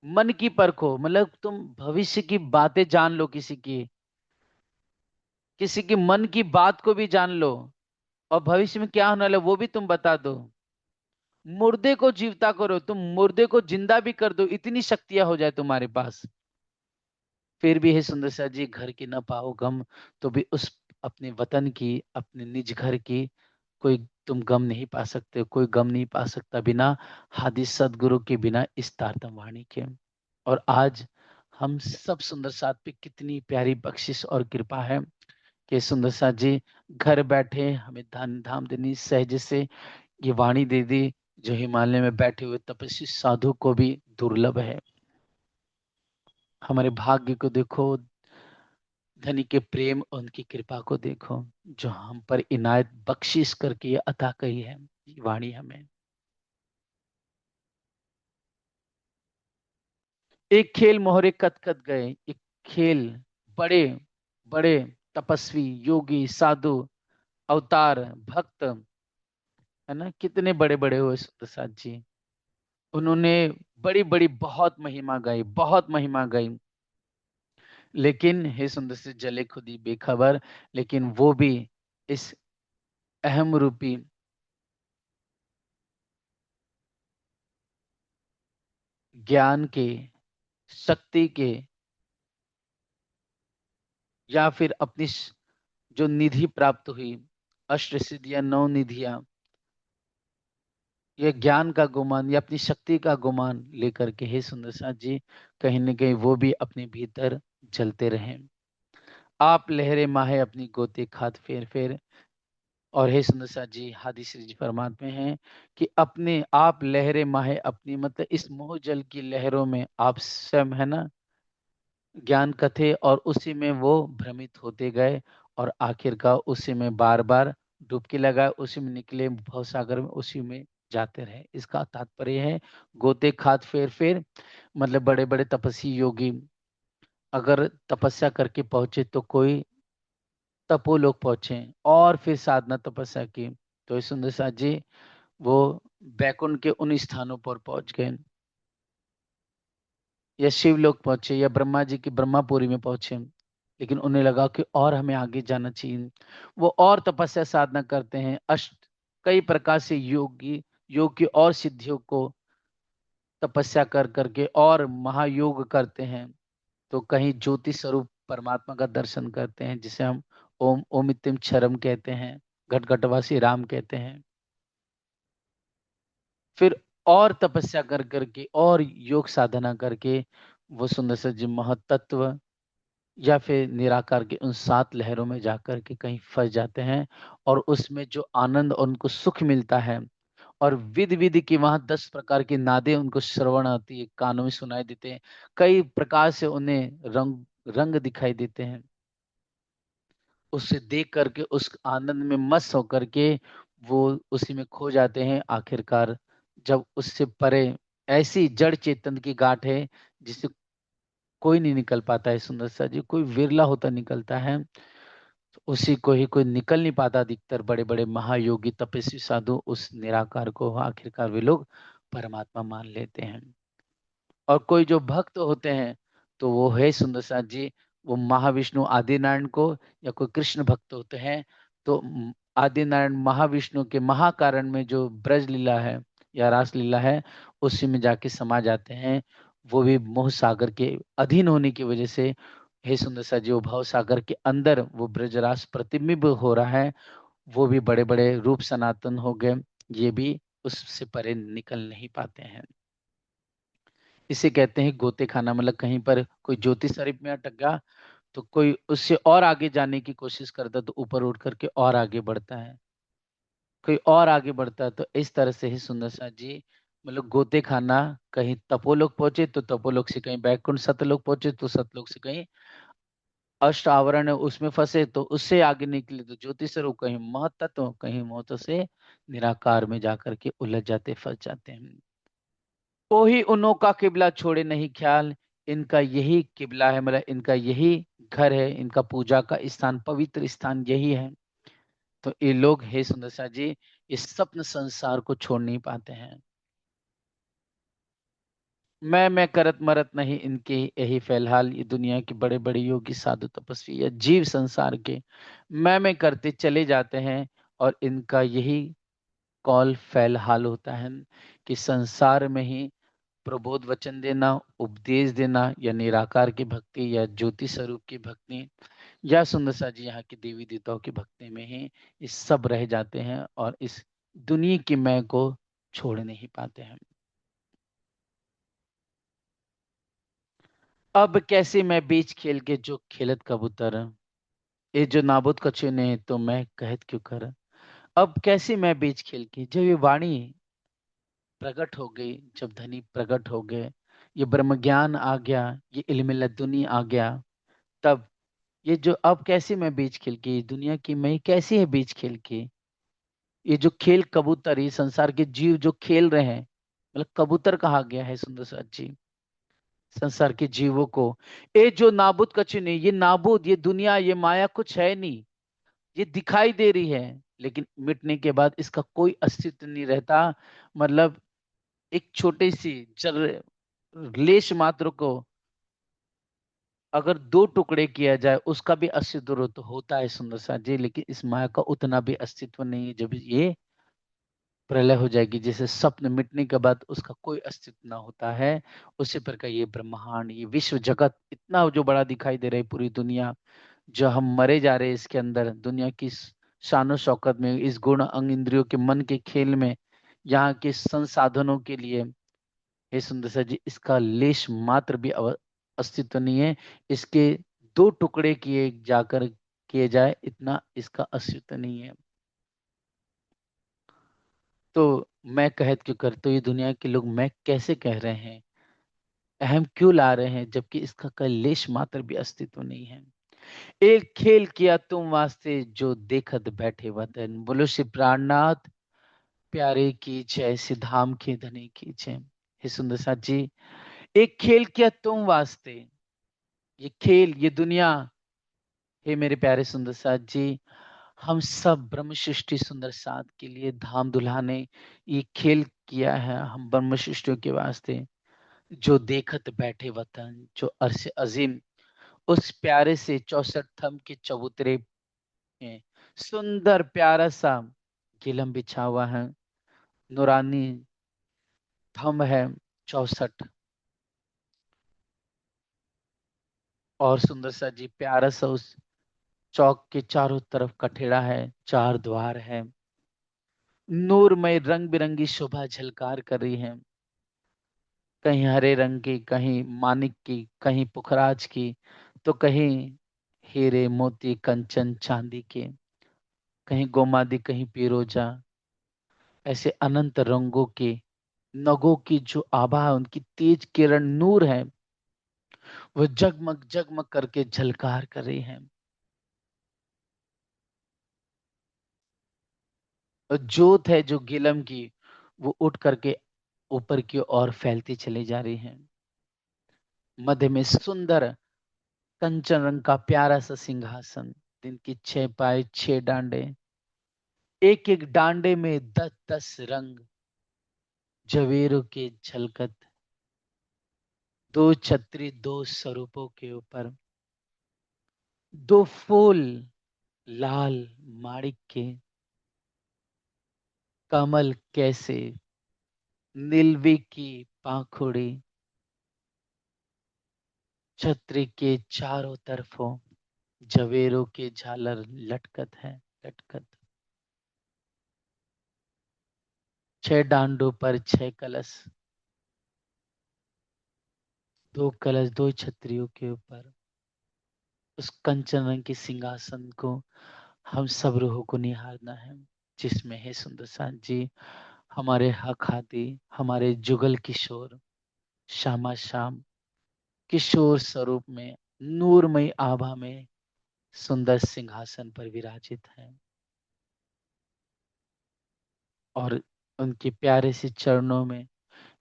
S1: मन की परखो, मतलब तुम भविष्य की बातें जान लो, किसी की मन की बात को भी जान लो और भविष्य में क्या होने वाला है वो भी तुम बता दो। मुर्दे को जीवता करो, तुम मुर्दे को जिंदा भी कर दो, इतनी शक्तियां हो जाए तुम्हारे पास। फिर भी है सुंदर सा जी घर की ना पाओ गम, तो भी उस अपने वतन की, अपने निज घर की कोई तुम गम नहीं पा सकते, कोई गम नहीं पा सकता बिना हादि सदगुरु के, बिना इस तारतम वाणी के। और आज हम सब सुंदर साथ पे कितनी प्यारी बख्शिश और कृपा है कि सुंदर सा जी घर बैठे हमें धन धाम देनी सहज से ये वाणी दे दी, जो हिमालय में बैठे हुए तपस्वी साधु को भी दुर्लभ है। हमारे भाग्य को देखो, धनी के प्रेम और उनकी कृपा को देखो, जो हम पर इनायत बख्शिश करके ये अता कही है ये वाणी हमें। एक खेल मोहरे कत कत गए, एक खेल बड़े बड़े तपस्वी योगी साधु अवतार भक्त, है ना, कितने बड़े बड़े हुए प्रसाद जी। उन्होंने बड़ी बड़ी बहुत महिमा गाई, बहुत महिमा गाई, लेकिन हे सुंदर से जले खुदी बेखबर। लेकिन वो भी इस अहम रूपी ज्ञान के, शक्ति के, या फिर अपनी जो निधि प्राप्त हुई, अष्ट सिद्धियां नौ निधियां, ये ज्ञान का गुमान या अपनी शक्ति का गुमान लेकर के हे सुंदर साथ जी कहीं न कहीं वो भी अपने भीतर जलते रहे। आप लहरे माहे अपनी गोते खात फेर फेर, और हे सुंदर साथ जी हादी श्री जी फरमाते हैं कि अपने आप लहरे माहे अपनी, मतलब इस मोह जल की लहरों में आप स्वयं, है ना, ज्ञान कथे, और उसी में वो भ्रमित होते गए, और आखिरकार उसी में बार बार डुबकी लगाए, उसी में निकले भवसागर में, उसी में जाते रहे। इसका तात्पर्य है गोते खात फेर फेर, मतलब बड़े बड़े तपस्वी योगी अगर तपस्या करके पहुंचे तो कोई तपोलोक पहुंचे, और फिर साधना तपस्या की तो इस सुंदर साथ जी वो बैकुंठ के उन स्थानों पर पहुंच गए, या शिवलोक पहुंचे, या ब्रह्मा जी की ब्रह्मापुरी में पहुंचे। लेकिन उन्हें लगा कि और हमें आगे जाना चाहिए। वो और तपस्या साधना करते हैं, अष्ट कई प्रकार से योग की और सिद्धियों को तपस्या कर करके और महायोग करते हैं। तो कहीं ज्योति स्वरूप परमात्मा का दर्शन करते हैं, जिसे हम ओम ओमित्यम क्षरम कहते हैं, घटघटवासी राम कहते हैं। फिर और तपस्या कर करके और योग साधना करके वो सुंदर से जो महतत्व या फिर निराकार की उन सात लहरों में जाकर के कहीं फंस जाते हैं, और उसमें जो आनंद और उनको सुख मिलता है, और विधि विधि की वहां 10 प्रकार की नादें उनको श्रवण आती है, कानों में सुनाई देते हैं, कई प्रकार से उन्हें रंग रंग दिखाई देते हैं। उसे देख करके उस आनंद में मस्त होकर के वो उसी में खो जाते हैं। आखिरकार जब उससे परे ऐसी जड़ चेतन की गांठ है जिसे कोई नहीं निकल पाता है, सुंदर सा जी कोई विरला होता निकलता है, तो उसी को ही कोई निकल नहीं पाता। अधिकतर बड़े बड़े महायोगी तपस्वी साधु उस निराकार को आखिरकार वे लोग परमात्मा मान लेते हैं। और कोई जो भक्त होते हैं तो वो है सुंदर साथ जी, वो महाविष्णु आदिनारायण को, या कोई कृष्ण भक्त होते हैं तो आदिनारायण महाविष्णु के महाकारण में जो ब्रज लीला है या रास लीला है उसी में जाके समा जाते हैं। वो भी मोह सागर के अधीन होने की वजह से हे सुंदर सा जी वो भाव सागर के अंदर वो ब्रजरास प्रतिबिंब हो रहा है, वो भी बड़े बड़े रूप सनातन हो गए, ये भी उससे परे निकल नहीं पाते हैं। इसे कहते हैं गोते खाना, मतलब कहीं पर कोई ज्योति शरीफ में अटक गया तो कोई उससे और आगे जाने की कोशिश करता है तो ऊपर उठ करके और आगे बढ़ता है, कोई और आगे बढ़ता है। तो इस तरह से ही सुंदर सा जी मतलब गोते खाना, कहीं तपोलोक पहुंचे तो तपोलोक से कहीं बैकुंठ सतलोक पहुंचे तो सतलोक से कहीं अष्ट आवरण है उसमें फंसे तो उससे आगे निकले तो ज्योति स्वरूप, कहीं महतत्व कहीं मोहत से निराकार में जाकर के उलझ जाते फंस जाते हैं। कोई उन्हों का किबला छोड़े नहीं ख्याल, इनका यही किबला है, मतलब इनका यही घर है, इनका पूजा का स्थान पवित्र स्थान यही है। तो ये लोग हे सुंदर सा जी इस स्वप्न संसार को छोड़ नहीं पाते हैं। मैं करत मरत नहीं इनके यही फैलहाल, ये दुनिया के बड़े बड़े योगी साधु तपस्वी या जीव संसार के मैं करते चले जाते हैं, और इनका यही कौल फैलहाल होता है कि संसार में ही प्रबोध वचन देना, उपदेश देना, या निराकार की भक्ति या ज्योति स्वरूप की भक्ति, या सुंदर सा जी यहाँ की देवी देवताओं की भक्ति में ही ये सब रह जाते हैं, और इस दुनिया की मैं को छोड़ नहीं पाते हैं। अब कैसे मैं बीच खेल के जो खेलत कबूतर, ये जो नाबुद कछुए ने तो मैं कहत क्यों कर, अब कैसी मैं बीच खेल की। जब ये वाणी प्रकट हो गई, जब धनी प्रकट हो गए, ये ब्रह्म ज्ञान आ गया, ये इल्म लदुनी आ गया, तब ये जो अब कैसी मैं बीच खेल की, दुनिया की मैं कैसी है बीच खेल की। ये जो खेल कबूतर, ये संसार के जीव जो खेल रहे हैं, मतलब कबूतर कहा गया है सुंदर साथ जी संसार के जीवों को। ये जो नाबुद कछु नहीं, ये नाबुद, ये दुनिया, ये माया कुछ है नहीं, ये दिखाई दे रही है, लेकिन मिटने के बाद इसका कोई अस्तित्व नहीं रहता। मतलब एक छोटी सी जर लेश मात्र को अगर दो टुकड़े किया जाए, उसका भी अस्तित्व तो होता है सुंदर सा जी, लेकिन इस माया का उतना भी अस्तित्व नहीं है। जब ये प्रलय हो जाएगी, जैसे स्वप्न मिटने के बाद उसका कोई अस्तित्व ना होता है, उसी प्रकार ये ब्रह्मांड, ये विश्व जगत इतना जो बड़ा दिखाई दे रहा है, पूरी दुनिया, जो हम मरे जा रहे हैं इसके अंदर, दुनिया की शानो शौकत में, इस गुण अंग इंद्रियों के मन के खेल में, यहाँ के संसाधनों के लिए, हे सुंदर सा जी इसका लेश मात्र भी अस्तित्व नहीं है। इसके दो टुकड़े किए जाए, इतना इसका अस्तित्व नहीं है। तो मैं कहत क्यों कर, तो ये दुनिया के लोग मैं कैसे कह रहे हैं, अहम क्यों ला रहे हैं, जबकि इसका कोई लेश मात्र भी अस्तित्व नहीं है। एक खेल किया तुम वास्ते, जो देखत बैठे वतन, बोलो श्री प्राणनाथ प्यारे की जय, श्री धाम के धनी की जय। हे सुंदर साथ जी, एक खेल किया तुम वास्ते, ये खेल, ये दुनिया, हे मेरे प्यारे सुंदर साथ जी, हम सब ब्रह्म सृष्टि सुंदर साथ के लिए धाम दुल्हाने ये खेल किया है, हम ब्रह्म सृष्टियों के वास्ते, जो देखत बैठे वतन, जो अरसे अजीम उस प्यारे से 64 थम के चबूतरे में सुंदर प्यारा सा गिलम बिछा हुआ है, नूरानी थम है 64, और सुंदर सा जी प्यारा सा उस चौक के चारों तरफ कठेड़ा है, चार द्वार है, नूरमय रंग बिरंगी शोभा झलकार कर रही है, कहीं हरे रंग की, कहीं मानिक की, कहीं पुखराज की, तो कहीं हीरे मोती कंचन चांदी के, कहीं गोमादि, कहीं पीरोजा, ऐसे अनंत रंगों के नगों की जो आभा है, उनकी तेज किरण नूर है, वो जगमग जगमग करके झलकार कर रही है। और ज्योत है जो गिलम की, वो उठ करके ऊपर की ओर फैलती चली जा रही है। मध्य में सुंदर कंचन रंग का प्यारा सा सिंहासन, जिनकी 6 पाए 6 डांडे, एक एक डांडे में 10 10 रंग जवेरों के झलकत, दो छतरी दो स्वरूपों के ऊपर, दो फूल लाल माणिक के, कमल कैसे, नीलवी की पाखुड़ी, छतरी के चारों तरफों जवेरों के झालर लटकत है, लटकत, 6 डांडों पर 6 कलश, 2 कलश दो छतरियों के ऊपर, उस कंचन रंग के सिंहासन को हम सब रूहों को निहारना है, जिसमें है सुंदर सा जी हमारे हक हाथी, हमारे जुगल किशोर, श्यामा श्याम किशोर स्वरूप में, नूरमयी आभा में सुंदर सिंहासन पर विराजित है, और उनके प्यारे से चरणों में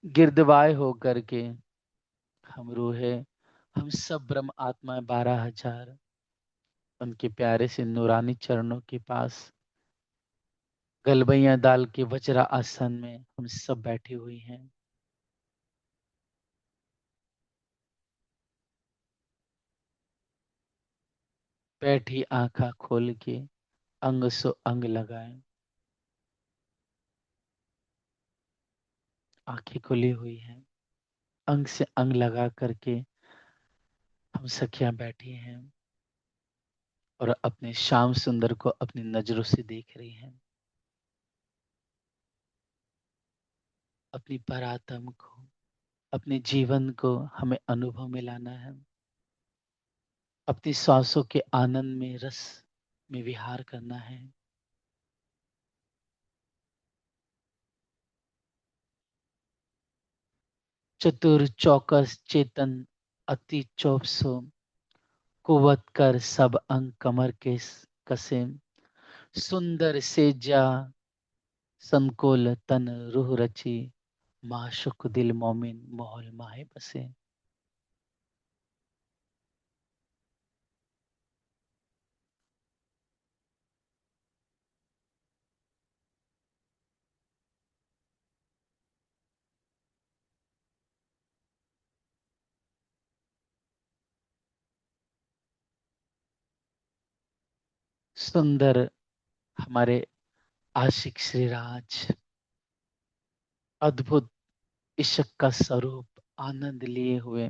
S1: गिरदवाए होकर के हम रूहे, हम सब ब्रह्म आत्माएं 12,000 उनके प्यारे से नूरानी चरणों के पास गलबैया डाल के वज्रा आसन में हम सब बैठी हुई हैं। बैठी आंखा खोल के अंग सो अंग लगाए, आंखें खुली हुई हैं, अंग से अंग लगा करके हम सखियां बैठी हैं, और अपने श्याम सुंदर को अपनी नजरों से देख रही हैं। अपनी परात्म को, अपने जीवन को हमें अनुभव में लाना है, अपनी सांसों के आनंद में रस में विहार करना है। चतुर चौकस चेतन अति चौपसो, कुवत कर सब अंग कमर के कसे, सुंदर सेजा संकोल तन रूह रची, माशुक दिल मोमिन मोहल माहे बसे। सुंदर हमारे आशिक श्रीराज अद्भुत इश्क का स्वरूप आनंद लिए हुए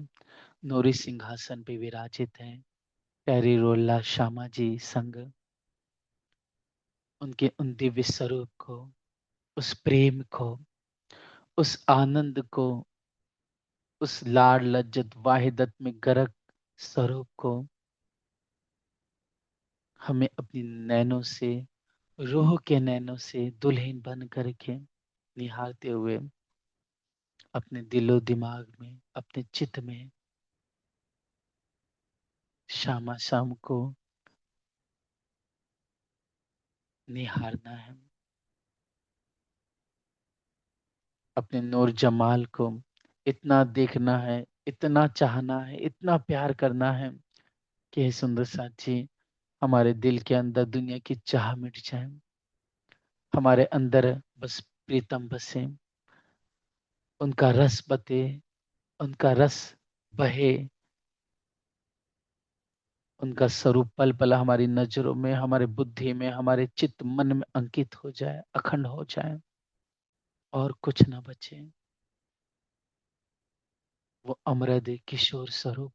S1: नूरी सिंहासन पे विराजित हैं। प्यारी रोल्ला श्यामा जी संग उनके उन दिव्य स्वरूप को, उस प्रेम को, उस आनंद को, उस लाड लज्जत वाहिदत में गर्क स्वरूप को हमें अपनी नैनों से, रूह के नैनों से दुल्हन बन करके निहारते हुए अपने दिलो दिमाग में, अपने चित्त में श्यामा शाम को निहारना है। अपने नूर जमाल को इतना देखना है, इतना चाहना है, इतना प्यार करना है कि हे सुंदर साथी हमारे दिल के अंदर दुनिया की चाह मिट जाए, हमारे अंदर बस प्रीतम बसे, उनका रस बते, उनका रस बहे, उनका स्वरूप पल पल हमारी नजरों में, हमारे बुद्धि में, हमारे चित्त मन में अंकित हो जाए, अखंड हो जाए और कुछ ना बचे। वो अमृत किशोर स्वरूप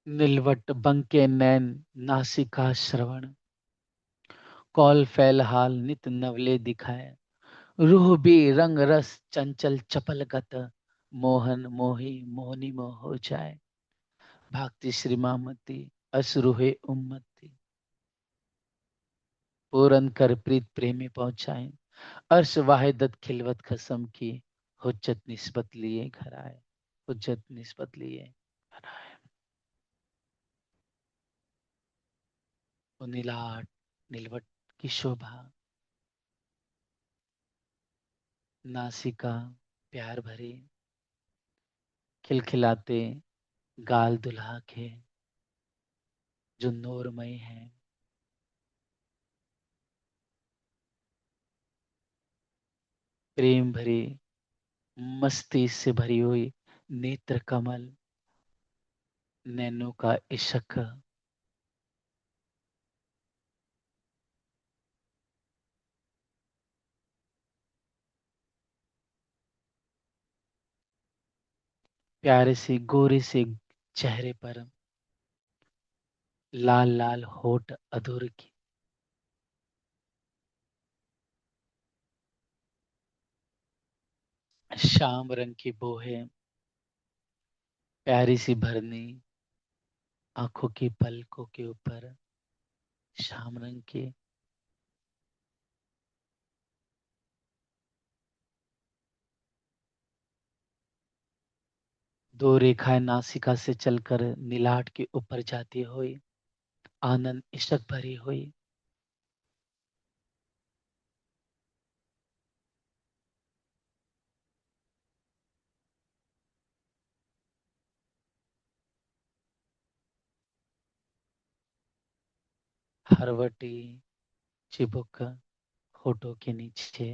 S1: नीलवट बंके नैन नासिका श्रवण, कौल फैल हाल नित नवले दिखाए, रूह भी रंग रस चंचल चपल गत, मोहन मोही मोहनी मोह हो जाए। भागती श्री मामती अश्रुहे उम्मती, पूरन कर प्रीत प्रेमी पहुंचाए, अर्श वाहिदत खिलवत खसम की, हुज्जत निस्बत लिए घर आए, हुज्जत निस्बत लिए घर आए। वो नीलाट नीलवट की शोभा, नासिका प्यार भरी, खिलखिलाते गाल दुल्हा के जो नूरमय हैं, प्रेम भरी मस्ती से भरी हुई नेत्र कमल, नैनो का इश्क, प्यारे से गोरे से चेहरे पर लाल लाल होठ अधूर की, शाम रंग की बोहे, प्यारी सी भरनी आंखों की पलकों के ऊपर शाम रंग की, दो रेखाएं नासिका से चलकर नीलाट के ऊपर जाती हुई आनंद इश्क भरी हुई, हरवटी चिबुक होठों के नीचे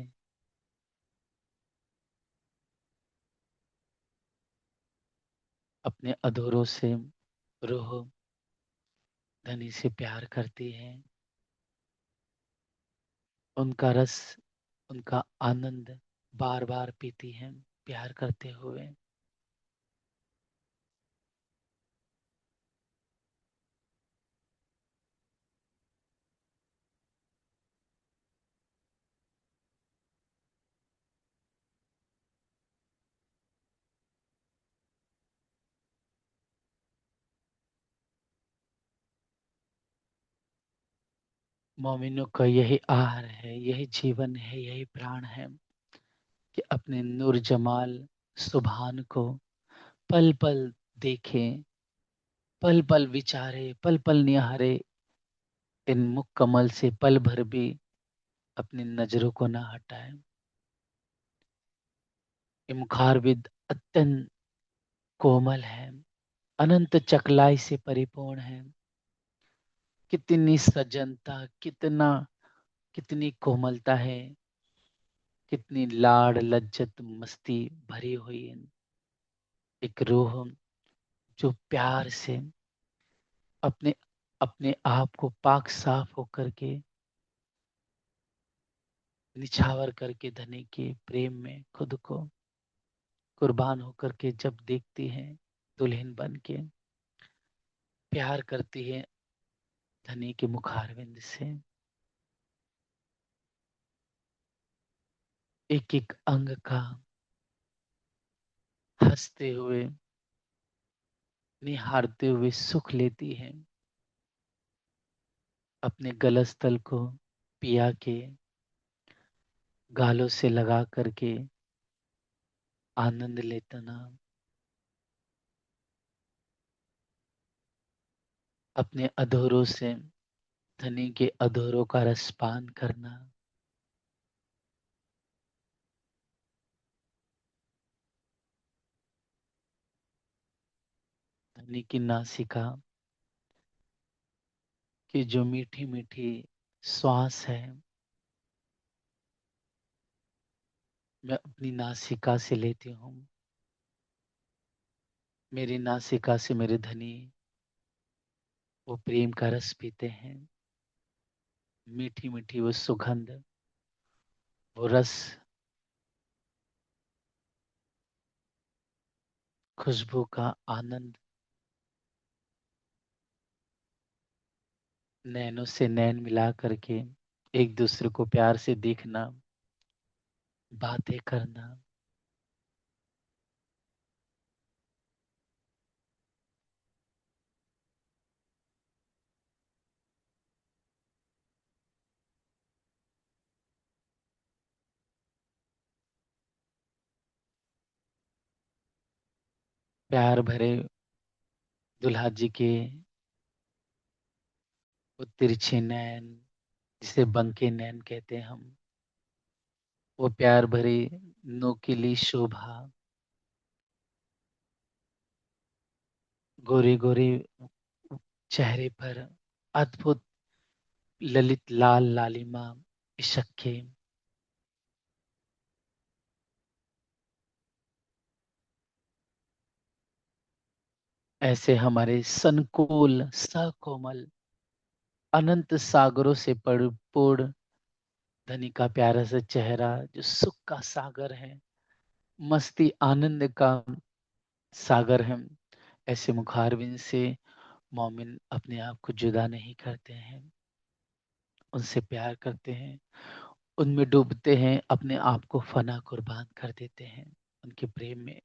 S1: अपने अधूरों से रूह धनी से प्यार करती है, उनका रस, उनका आनंद बार बार पीती है प्यार करते हुए। मोमिनों का यही आहार है, यही जीवन है, यही प्राण है कि अपने नूर जमाल सुभान को पल पल देखें, पल पल विचारे, पल पल निहारे, इन मुकम्मल से पल भर भी अपनी नजरों को ना हटाए। ये मुखारविद अत्यंत कोमल है, अनंत चकलाई से परिपूर्ण है। कितनी सजनता, कितनी कोमलता है, कितनी लाड़ लज्जत मस्ती भरी हुई है। एक रूह जो प्यार से अपने अपने आप को पाक साफ होकर के निछावर करके धनी के प्रेम में खुद को कुर्बान होकर के जब देखती है, दुल्हन बन के प्यार करती है धनी के मुखारविंद से, एक एक अंग का हंसते हुए निहारते हुए सुख लेती है। अपने गलस्थल को पिया के गालों से लगा करके आनंद लेतना, अपने अधरों से धनी के अधरों का रसपान करना, धनी की नासिका की जो मीठी मीठी श्वास है, मैं अपनी नासिका से लेती हूँ। मेरी नासिका से मेरे धनी वो प्रेम का रस पीते हैं। मीठी मीठी वो सुगंध, वो रस, खुशबू का आनंद, नैनों से नैन मिला करके एक दूसरे को प्यार से देखना, बातें करना, प्यार भरे दुल्हा जी के वो तिरछे नैन, जिसे बंके नैन कहते हैं हम, वो प्यार भरी नोकीली शोभा, गोरे गोरे चेहरे पर अद्भुत ललित लाल लालिमा, इशक के, ऐसे हमारे संकुल सकोमल अनंत सागरों से परिपूर्ण धनी का प्यारा सा चेहरा जो सुख का सागर है, मस्ती आनंद का सागर है, ऐसे मुखारबिन से मोमिन अपने आप को जुदा नहीं करते हैं, उनसे प्यार करते हैं, उनमें डूबते हैं, अपने आप को फना कुर्बान कर देते हैं उनके प्रेम में।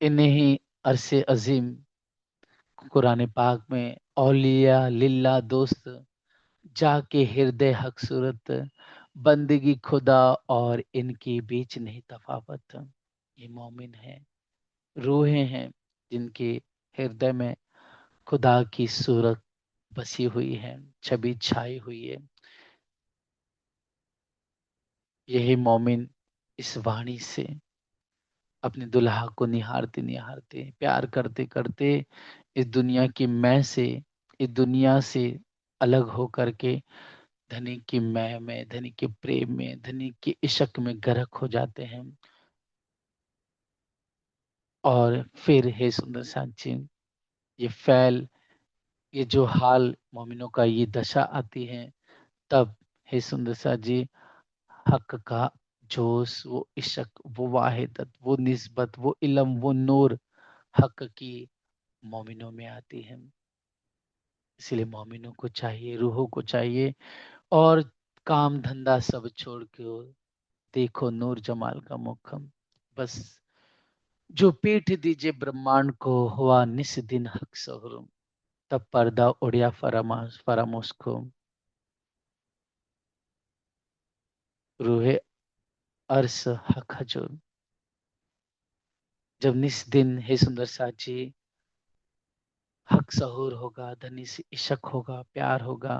S1: इन्हें ही अरसे अजीम कुरान पाक में औलिया लिल्ला दोस्त जाके हृदय हक सूरत बंदगी खुदा और इनकी बीच नहीं तफावत। ये मोमिन है, रूहें हैं जिनके हृदय में खुदा की सूरत बसी हुई है, छवि छाई हुई है। यही मोमिन इस वाणी से अपने दुल्हा को निहारते निहारते प्यार करते करते इस दुनिया की मैं से, इस दुनिया से अलग हो करके धनी की मैं में, धनी के प्रेम में, धनी के इश्क में गर्क हो जाते हैं। और फिर हे सुंदर सांची, ये फैल, ये जो हाल मोमिनों का ये दशा आती है, तब हे सुंदर सा जी हक का जोश, वो इश्क, वो वाहिदत, वो निस्बत, वो इल्म, वो नूर हक की मोमिनों में आती है। इसलिए मोमिनों को चाहिए, रूहों को चाहिए, और काम धंधा सब छोड़ के देखो नूर जमाल का मुखम। बस जो पीठ दीजे ब्रह्मांड को हुआ निस दिन हक सहूर, तब पर्दा उड़िया फरामोश को, रूहे अर्श हक हजूर। जब निस दिन हे सुंदर साची हक सहूर होगा, धनी से इशक होगा, प्यार होगा,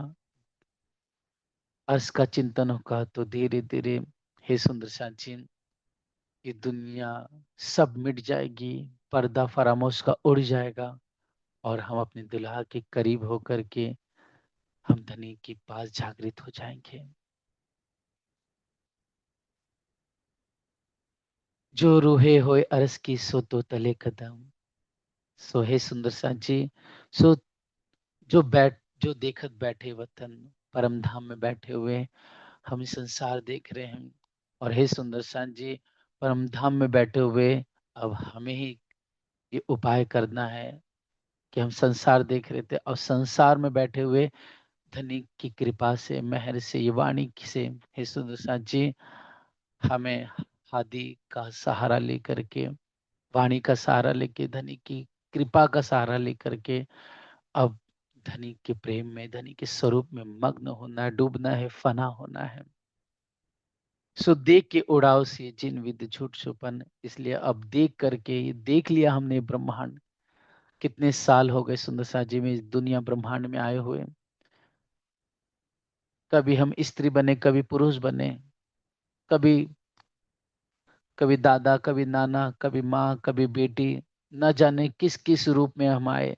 S1: अर्श का चिंतन होगा, तो धीरे धीरे हे सुंदर साची ये दुनिया सब मिट जाएगी, पर्दा फरामोश का उड़ जाएगा और हम अपने दुल्हा के करीब होकर के हम धनी के पास जागृत हो जाएंगे। जो रूहे होए अरस की सो तो तले कदम, सो हे सुंदर सा जी, सो जो देखत बैठे वतन, परम धाम में बैठे हुए हम संसार देख रहे हैं। और हे सुंदर सा जी, परम धाम में बैठे हुए अब हमें ही ये उपाय करना है कि हम संसार देख रहे थे और संसार में बैठे हुए धनी की कृपा से, मेहर से, ये वाणी से हे सुंदर सा जी हमें आदि का सहारा लेकर के, वाणी का सहारा लेके, धनी की कृपा का सहारा लेकर के अब धनी के प्रेम में, धनी के स्वरूप में मग्न होना है, डूबना है, फना होना है। सो देख के उड़ाव से जिन विद झूठ छुपन, इसलिए अब देख करके ये देख लिया हमने ब्रह्मांड। कितने साल हो गए सुंदर सा जी में इस दुनिया ब्रह्मांड में आए हुए। कभी हम स्त्री बने, कभी पुरुष बने, कभी कभी दादा, कभी नाना, कभी माँ, कभी बेटी, न जाने किस किस रूप में हम आए,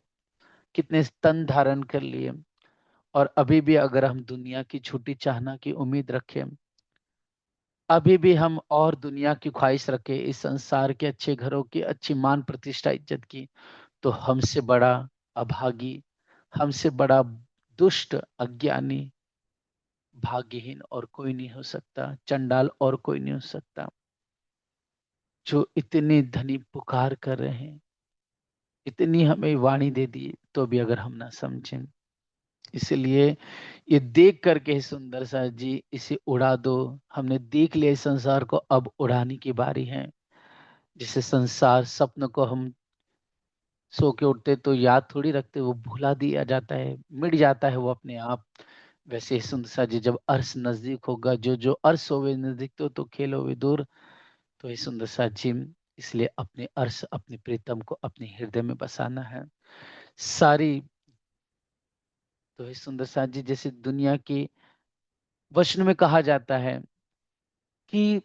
S1: कितने तन धारण कर लिए। और अभी भी अगर हम दुनिया की छूटी चाहना की उम्मीद रखें, अभी भी हम और दुनिया की ख्वाहिश रखें, इस संसार के अच्छे घरों की, अच्छी मान प्रतिष्ठा इज्जत की, तो हमसे बड़ा अभागी, हमसे बड़ा दुष्ट, अज्ञानी, भाग्यहीन और कोई नहीं हो सकता, चंडाल और कोई नहीं हो सकता। जो इतने धनी पुकार कर रहे हैं, इतनी हमें वाणी दे दी, तो भी अगर हम ना समझें, इसलिए ये देख करके सुंदर सा जी इसे उड़ा दो। हमने देख लिया इस संसार को, अब उड़ाने की बारी है। जिसे संसार सपन को हम सो के उठते तो याद थोड़ी रखते, वो भुला दिया जाता है, मिट जाता है वो अपने आप। वैसे सुंदर सा जी जब अर्श नजदीक होगा, जो जो अर्श होवे नजदीक तो खेल होवे दूर, तो ये सुंदर सा जी इसलिए अपने अर्श, अपने प्रीतम को अपने हृदय में बसाना है। सारी तो ये सुंदर सा जी जैसे दुनिया की वचन में कहा जाता है कि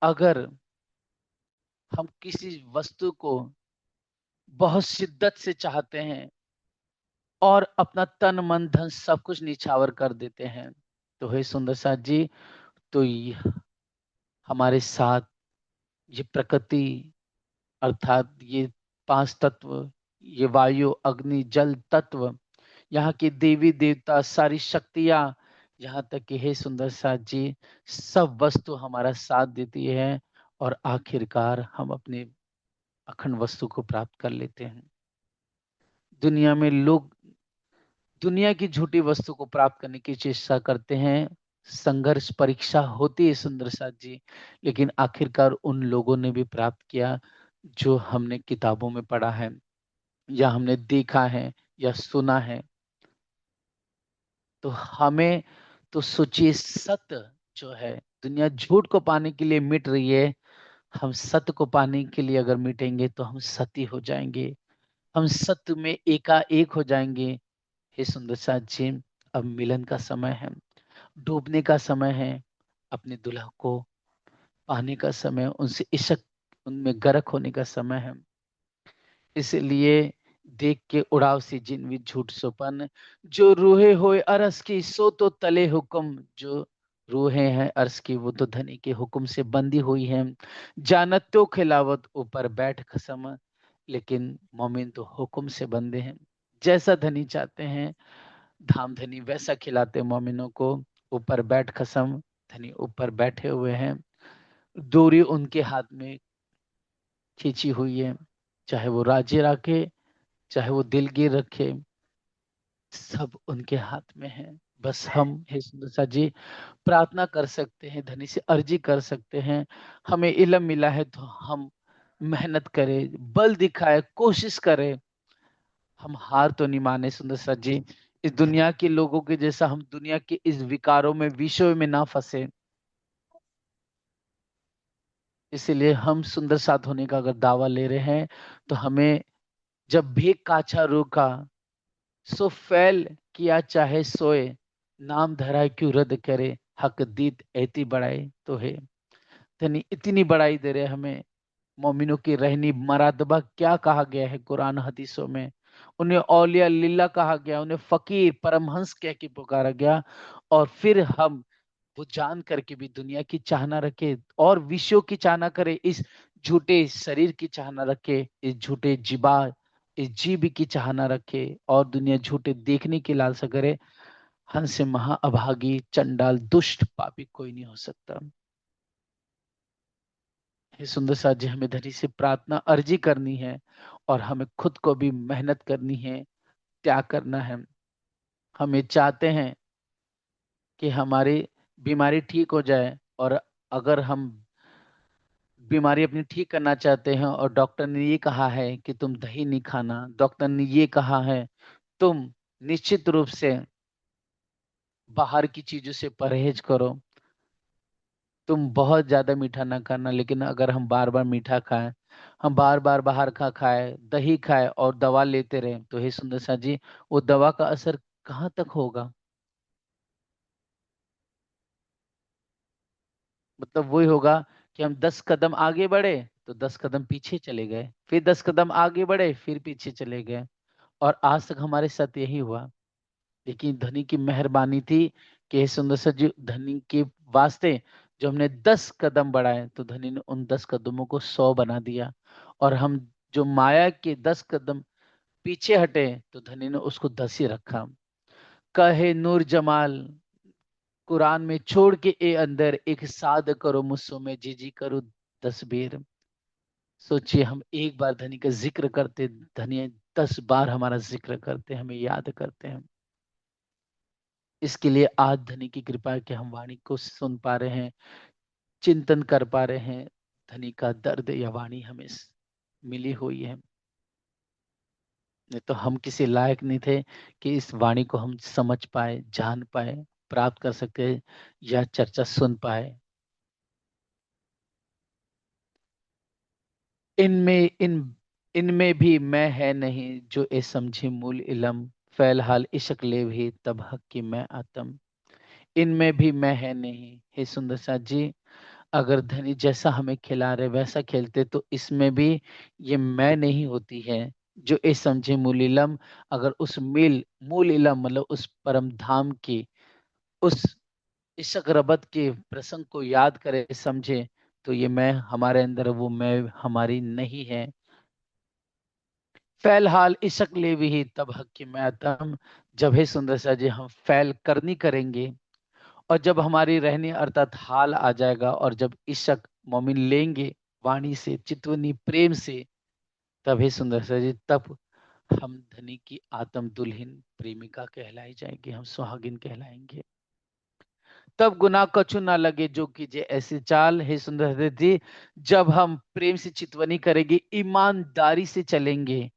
S1: अगर हम किसी वस्तु को बहुत शिद्दत से चाहते हैं और अपना तन मन धन सब कुछ निछावर कर देते हैं, तो हे सुंदर साथ जी, तो हमारे साथ ये प्रकृति अर्थात ये पांच तत्व, ये वायु, अग्नि, जल तत्व, यहाँ की देवी देवता, सारी शक्तियां, यहाँ तक कि हे सुंदर साथ जी सब वस्तु हमारा साथ देती है और आखिरकार हम अपने अखंड वस्तु को प्राप्त कर लेते हैं। दुनिया में लोग दुनिया की झूठी वस्तु को प्राप्त करने की चेष्टा करते हैं, संघर्ष परीक्षा होती है सुंदर साथ जी, लेकिन आखिरकार उन लोगों ने भी प्राप्त किया जो हमने किताबों में पढ़ा है या हमने देखा है या सुना है। तो हमें तो सोचिए, सत्य जो है, दुनिया झूठ को पाने के लिए मिट रही है, हम सत्य को पाने के लिए अगर मिटेंगे तो हम सती हो जाएंगे, हम सत्य में एकाएक हो जाएंगे। हे सुंदर साथ जी, अब मिलन का समय है, डूबने का समय है, अपने दुल्हा को पाने का समय, उनसे इश्क, उनमें गर्क होने का समय है। इसलिए देख के उड़ाव सी जिनवी झूठ सुपन, जो रूहे होए अरस की सो तो तले हुक्म, जो रूहें हैं अर्श की वो तो धनी के हुक्म से बंधी हुई हैं। जानत तो खिलावत ऊपर बैठ खसम, लेकिन मोमिन तो हुक्म से बंधे हैं। जैसा धनी चाहते हैं धाम धनी वैसा खिलाते मोमिनों को। ऊपर बैठ खसम, धनी ऊपर बैठे हुए हैं, डोरी उनके हाथ में खींची हुई है, चाहे वो राज्य रखे, चाहे वो दिलगीर रखे, सब उनके हाथ में है। बस हम हे सुंदर सा जी प्रार्थना कर सकते हैं, धनी से अर्जी कर सकते हैं। हमें इल्म मिला है तो हम मेहनत करे, बल दिखाए, कोशिश करे। हम हार तो नहीं माने सुंदर सा जी। इस दुनिया के लोगों के जैसा हम दुनिया के इस विकारों में, विषयों में ना फंसे। इसीलिए हम सुंदर साथ होने का अगर दावा ले रहे हैं, तो हमें जब भी काछा रोका, सो फैल किया चाहे सोए, नाम धरा क्यों रद्द करे, हक दीत ऐती बड़ाई तो है। धनी इतनी बड़ाई दे रहे हमें। मोमिनों की रहनी मरातबा क्या कहा गया है कुरान हदीसों में। उन्हें औलिया लिल्ला कहा गया, उन्हें फकीर परमहंस कह के पुकारा गया। और फिर हम वो जान करके भी दुनिया की चाह ना रखे और विषयों की चाह ना करे, इस झूठे शरीर की चाह ना रखे, इस झूठे जीवा, इस जीव की चाह ना रखे, और दुनिया झूठे देखने की लालसा करे। हमसे महा अभागी, चंडाल, दुष्ट, पापी कोई नहीं हो सकता। हे सुंदर साथ जी, हमें धनी से प्रार्थना अर्जी करनी है, और हमें खुद को भी मेहनत करनी है, त्याग करना है। हम ये चाहते हैं कि हमारी बीमारी ठीक हो जाए, और अगर हम बीमारी अपनी ठीक करना चाहते हैं और डॉक्टर ने ये कहा है कि तुम दही नहीं खाना, डॉक्टर ने ये कहा है तुम निश्चित रूप से बाहर की चीजों से परहेज करो, तुम बहुत ज्यादा मीठा ना खाना, लेकिन अगर हम बार बार मीठा खाएं, हम बार बार बाहर का खाए, दही खाए और दवा लेते रहे, तो हे सुंदर सा जी, वो दवा का असर कहाँ तक होगा। मतलब वही होगा कि हम 10 कदम आगे बढ़े तो 10 कदम पीछे चले गए, फिर 10 कदम आगे बढ़े फिर पीछे चले गए। और आज तक हमारे साथ यही हुआ। लेकिन धनी की मेहरबानी थी कि हे सुंदर सा जी, धनी के वास्ते जो हमने 10 कदम बढ़ाए, तो धनी ने उन 10 कदमों को 100 बना दिया। और हम जो माया के 10 कदम पीछे हटे, तो धनी ने उसको 10 ही रखा। कहे नूर जमाल कुरान में, छोड़ के ए अंदर एक साद करो मुझसो में, जी जी करूँ तस्बीर। सोचिए, हम एक बार धनी का जिक्र करते, धनी 10 बार हमारा जिक्र करते, हमें याद करते हैं। इसके लिए आज धनी की कृपा है कि हम वाणी को सुन पा रहे हैं, चिंतन कर पा रहे हैं। धनी का दर्द या वाणी हमें मिली हुई है। नहीं तो हम किसी लायक नहीं थे कि इस वाणी को हम समझ पाए, जान पाए, प्राप्त कर सके, या चर्चा सुन पाए। इनमें इन इनमें भी मैं है नहीं, जो ए समझे मूल इलम, फैल हाल इश्क ले भी तब हक की मैं आतम। इनमें भी मैं है नहीं। हे सुंदर सा जी, अगर धनी जैसा हमें खिला रहे वैसा खेलते, तो इसमें भी ये मैं नहीं होती है। जो ए समझे मूल इलम, अगर उस मूल इलम मतलब उस परम धाम की, उस इशक रबत के प्रसंग को याद करे, समझे, तो ये मैं हमारे अंदर, वो मैं हमारी नहीं है। फैल हाल इशक ले भी तब हक की मैतम। जब हे सुंदर सा जी हम फैल करनी करेंगे, और जब हमारी रहनी अर्थात हाल आ जाएगा, और जब इशक मोमिन लेंगे वाणी से, चितवनी प्रेम से, तब हे सुंदर सा जी, तब हम धनी की आत्म दुल्हन प्रेमिका कहलाई जाएंगे, हम सुहागिन कहलाएंगे। तब गुनाह कछु ना लगे जो कीजिए ऐसी चाल। हे सुंदर जी, जब हम प्रेम से चितवनी करेंगे, ईमानदारी से चलेंगे।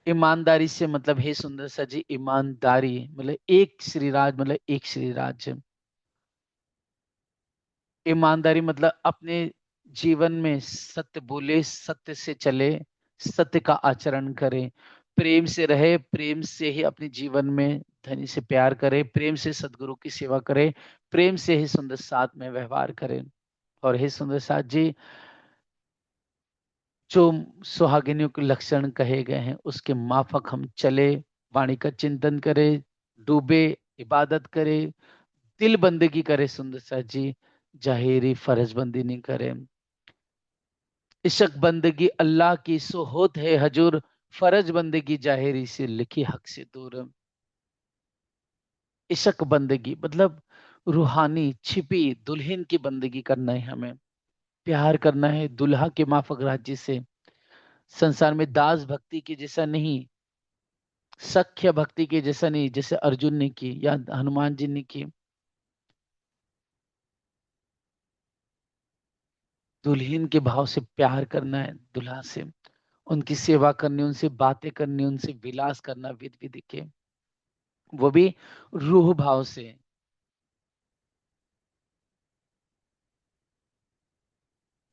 S1: ईमानदारी से मतलब, हे सुंदर सा जी, ईमानदारी मतलब एक श्रीराज, मतलब एक श्रीराज। ईमानदारी मतलब अपने जीवन में सत्य बोले, सत्य से चले, सत्य का आचरण करे, प्रेम से रहे, प्रेम से ही अपने जीवन में धनी से प्यार करे, प्रेम से सदगुरु की सेवा करे, प्रेम से ही सुंदर साथ में व्यवहार करे। और हे सुंदर साथ जी, जो सुहागिनियों के लक्षण कहे गए हैं उसके माफक हम चले, वाणी का चिंतन करें, डूबे, इबादत करे, दिल बंदगी करे सुंदर साथ जी, जाहिरी फर्ज बंदी नहीं करे। इशक बंदगी अल्लाह की सो होत है हजूर, फर्ज बंदगी जाहिरी से लिखी हक से दूर। इशक बंदगी मतलब रूहानी छिपी दुल्हन की बंदगी करना है हमें, प्यार करना है दुल्हा के माफक राज्य से। संसार में दास भक्ति के जैसा नहीं, सख्य भक्ति के जैसा नहीं, जैसे अर्जुन ने की या हनुमान जी ने की। दुल्हन के भाव से प्यार करना है दुल्हा से, उनकी सेवा करनी, उनसे बातें करनी, उनसे विलास करना विध विधि के, वो भी रूह भाव से।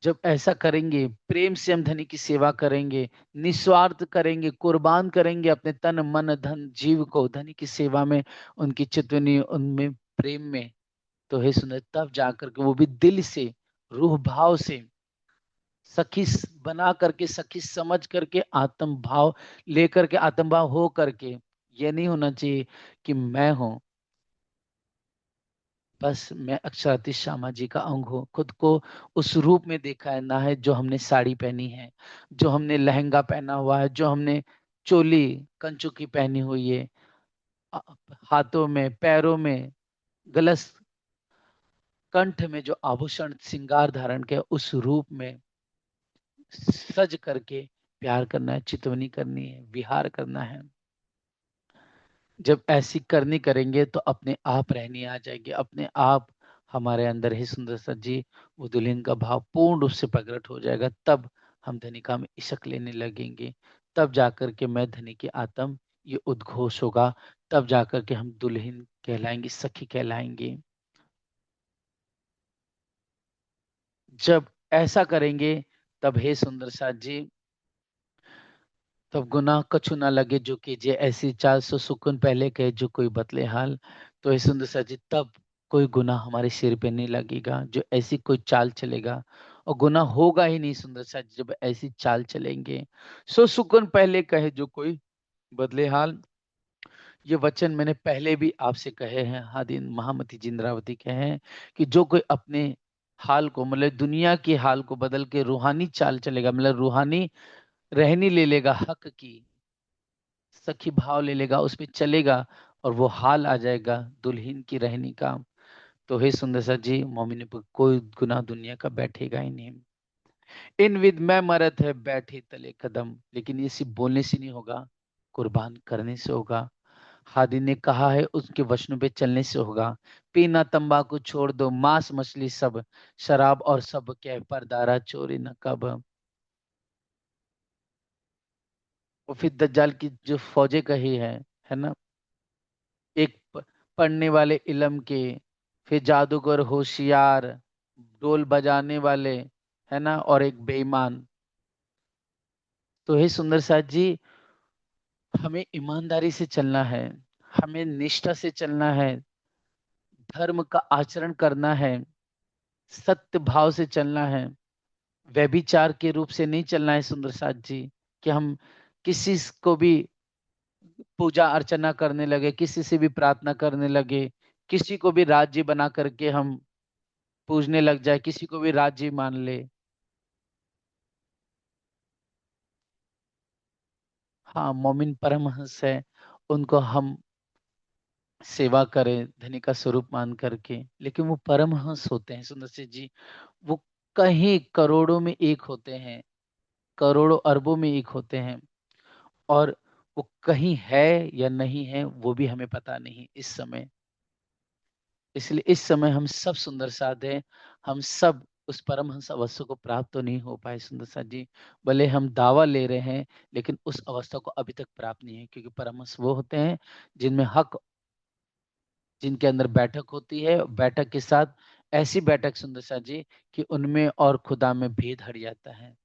S1: जब ऐसा करेंगे, प्रेम से हम धनी की सेवा करेंगे, निस्वार्थ करेंगे, कुर्बान करेंगे अपने तन मन धन जीव को धनी की सेवा में, उनकी चितवनी उनमें प्रेम में, तो हे सुंदर तब जाकर के वो भी दिल से, रूह भाव से, सखी बना करके, सखी समझ करके, आत्म भाव लेकर के, आत्म भाव हो करके, ये नहीं होना चाहिए कि मैं हूं, बस मैं अक्षराती श्यामा जी का अंग हूँ। खुद को उस रूप में देखा है ना, है जो हमने साड़ी पहनी है, जो हमने लहंगा पहना हुआ है, जो हमने चोली कंचू की पहनी हुई है, अ- हाथों में, पैरों में, गलस, कंठ में जो आभूषण श्रृंगार धारण किया, उस रूप में सज करके प्यार करना है, चितवनी करनी है, विहार करना है। जब ऐसी करनी करेंगे तो अपने आप रहनी आ जाएगी, अपने आप हमारे अंदर ही सुंदर सा जी, वो दुल्हन का भाव पूर्ण रूप से प्रकट हो जाएगा। तब हम धनिका में इशक लेने लगेंगे, तब जाकर के मैं धनी की आत्म, ये उद्घोष होगा, तब जाकर के हम दुल्हन कहलाएंगे, सखी कहलाएंगे। जब ऐसा करेंगे, तब हे सुंदर साथ जी, तब गुनाह कछु ना लगे जो कीजिए ऐसी चाल, सो सुकुन पहले कहे जो कोई बतले हाल। तो हे सुंदर सा जी, तब कोई गुनाह हमारे सिर पे नहीं लगेगा, जो ऐसी कोई चाल चलेगा, और गुनाह होगा ही नहीं सुंदर सा जी, जब ऐसी चाल चलेंगे। सो सुकुन पहले कहे जो कोई बदले हाल। ये वचन मैंने पहले भी आपसे कहे हैं, हादिन महामती जिंद्रावती कहे हैं, कि जो कोई अपने हाल को, मतलब दुनिया के हाल को बदल के रूहानी चाल चलेगा, मतलब रूहानी रहनी ले लेगा, हक की सखी भाव ले लेगा, उसमें चलेगा, और वो हाल आ जाएगा दुल्हन की रहनी का, तो हे सुंदर सा जी, मोमिन पर कोई गुनाह दुनिया का बैठेगा ही नहीं। इन विद मैं मरत है बैठे तले कदम, लेकिन ये सिर्फ बोलने से नहीं होगा, कुर्बान करने से होगा। हादी ने कहा है उसके वचनों पे चलने से होगा। पीना तंबाकू छोड़ दो, मांस मछली सब, शराब और सब क्या परदारा चोरी न कब। और फिर दज्जाल की जो फौजें कही है ना, एक पढ़ने वाले इल्म के, फिर जादूगर होशियार, ढोल बजाने वाले, है ना, और एक बेईमान। तो हे सुंदर साथ जी, हमें ईमानदारी से चलना है, हमें निष्ठा से चलना है, धर्म का आचरण करना है, सत्य भाव से चलना है, व्यभिचार के रूप से नहीं चलना है सुंदर साथ जी, कि हम किसी को भी पूजा अर्चना करने लगे, किसी से भी प्रार्थना करने लगे, किसी को भी राज्य बना करके हम पूजने लग जाए, किसी को भी राज्य मान ले। हाँ, मोमिन परमहंस है, उनको हम सेवा करें धनी का स्वरूप मान करके, लेकिन वो परमहंस होते हैं सुंदर से जी, वो कहीं करोड़ों में एक होते हैं, करोड़ों अरबों में एक होते हैं, और वो कहीं है या नहीं है वो भी हमें पता नहीं इस समय। इसलिए इस समय हम सब सुंदर साध हैं, हम सब उस परमहंस अवस्था को प्राप्त तो नहीं हो पाए सुंदर साथ जी, भले हम दावा ले रहे हैं, लेकिन उस अवस्था को अभी तक प्राप्त नहीं है, क्योंकि परमहंस वो होते हैं जिनमें हक, जिनके अंदर बैठक होती है, बैठक के साथ ऐसी बैठक सुंदर साथ जी, कि उनमें और खुदा में भेद हट जाता है,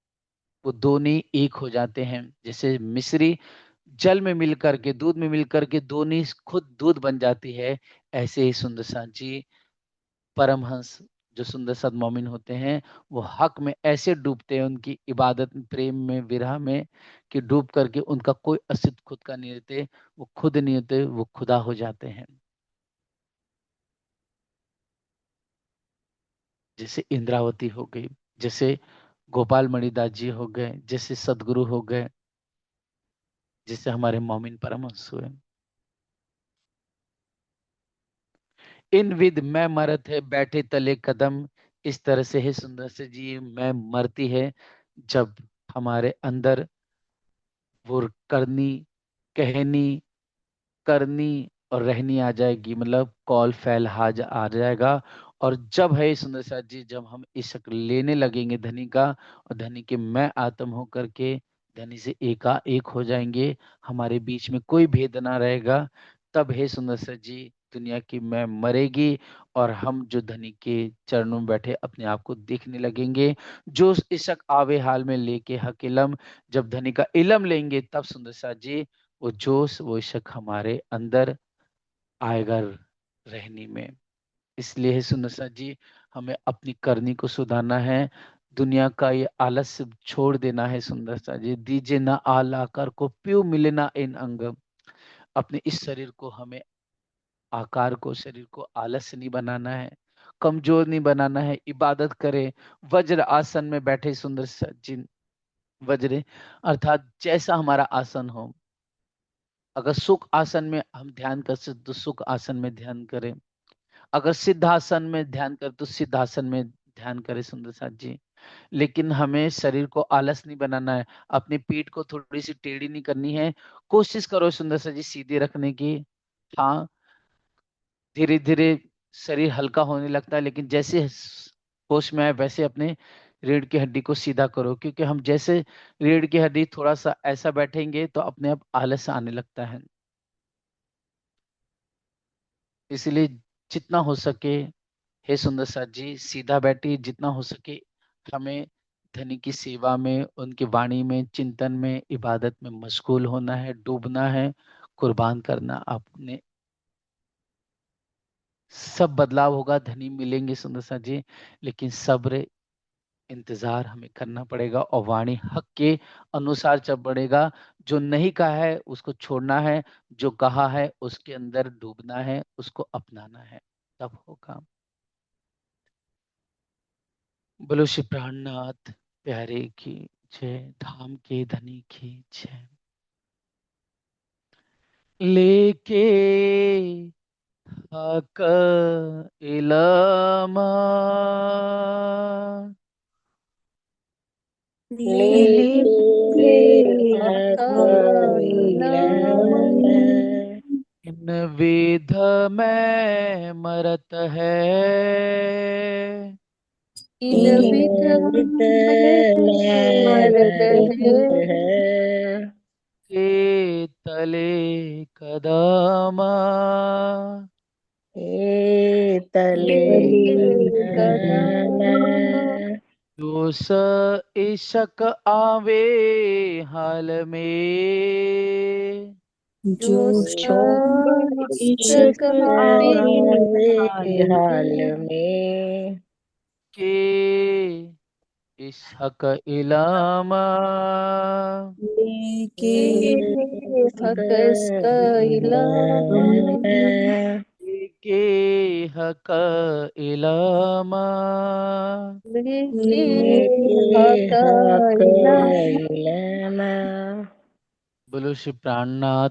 S1: वो दोनों एक हो जाते हैं। जैसे मिश्री जल में मिलकर के, दूध में मिलकर के दोनों खुद दूध बन जाती है, ऐसे ही सुंदर साथ जी, परमहंस जो सुंदर सद मोमिन होते हैं, वो हक में ऐसे डूबते हैं, उनकी इबादत में, प्रेम में, विरह में, कि डूब करके उनका कोई अस्तित्व खुद का नहीं रहते, वो खुद नहीं होते, वो खुदा हो जाते हैं। जैसे इंद्रावती हो गई, जैसे गोपाल मणिदास जी हो गए, जैसे सदगुरु हो गए, जैसे हमारे मोमिन परमहंस हुए। इन विद मैं मरत है बैठे तले कदम, इस तरह से है सुंदर से जी, मैं मरती है जब हमारे अंदर वो करनी, कहनी, करनी और रहनी आ जाएगी, मतलब कौल फैल हाज आ जाएगा, और जब है सुंदर साथ जी, जब हम इश्क लेने लगेंगे धनी का, और धनी के मैं आत्म होकर के धनी से एकाएक हो जाएंगे, हमारे बीच में कोई भेद ना रहेगा, तब है सुंदर साथ जी दुनिया की मैं मरेगी, और हम जो धनी के चरणों में बैठे अपने आप को देखने लगेंगे। जो इश्क आवे हाल में लेके हक इलम, जब धनी का इलम लेंगे तब सुंदर साथ जी वो जोश वो इश्क हमारे अंदर आएगा रहने में। इसलिए है सुंदर साथ जी हमें अपनी करनी को सुधारना है, दुनिया का ये आलस्य छोड़ देना है सुंदर साथ जी। दीजिए ना आल आकार को प्यो मिले ना इन अंग, अपने इस शरीर को हमें आकार को शरीर को आलस्य नहीं बनाना है, कमजोर नहीं बनाना है, इबादत करें। वज्र आसन में बैठे सुंदर साथ जी, वज्र अर्थात जैसा हमारा आसन हो, अगर सुख आसन में हम ध्यान कर सकते तो सुख आसन में ध्यान करें, अगर सिद्धासन में ध्यान कर तो सिद्धासन में ध्यान करें सुंदर साथ जी। लेकिन हमें शरीर को आलस नहीं बनाना है, अपनी पीठ को थोड़ी सी टेढ़ी नहीं करनी है, कोशिश करो सुंदर साथ जी सीधी रखने की। हाँ, धीरे धीरे शरीर हल्का होने लगता है, लेकिन जैसे होश में आए वैसे अपने रीढ़ की हड्डी को सीधा करो, क्योंकि हम जैसे रीढ़ की हड्डी थोड़ा सा ऐसा बैठेंगे तो अपने आप आलस आने लगता है। इसलिए जितना हो सके हे सुंदर साथ जी सीधा बैठी, जितना हो सके हमें धनी की सेवा में, उनकी वाणी में, चिंतन में, इबादत में मशगूल होना है, डूबना है, कुर्बान करना अपने। सब बदलाव होगा, धनी मिलेंगे सुंदर साथ जी, लेकिन सब्र इंतजार हमें करना पड़ेगा, और वाणी हक के अनुसार चल पड़ेगा। जो नहीं कहा है उसको छोड़ना है, जो कहा है उसके अंदर डूबना है, उसको अपनाना है, तब होगा। बोलो श्री प्राणनाथ प्यारे की जय, धाम के धनी की जय। लेके हक इलमा,
S2: लेके
S3: अकेला
S2: हकाइलामा
S1: इन विध में मरत है,
S2: इन
S3: इन
S2: विध
S3: विद
S2: में मरत
S3: मरत
S2: है
S3: है
S1: के तले कदमा,
S3: ए तले
S2: कदमा
S3: कदम
S1: जो स इशक आवे हाल में,
S2: जो
S3: जो
S2: इश्क
S3: इश्क
S2: आवे
S3: आवे
S2: हाल
S3: हाल
S2: में
S3: में
S1: के इशक इलामा,
S2: लेके
S3: इश्क
S2: हकस का इलाम
S3: इलाम
S1: के हक इलामा।
S2: लेके
S3: लेके
S2: हका
S3: हक
S2: इलाम।
S3: इलाम।
S1: बोलो श्री प्राणनाथ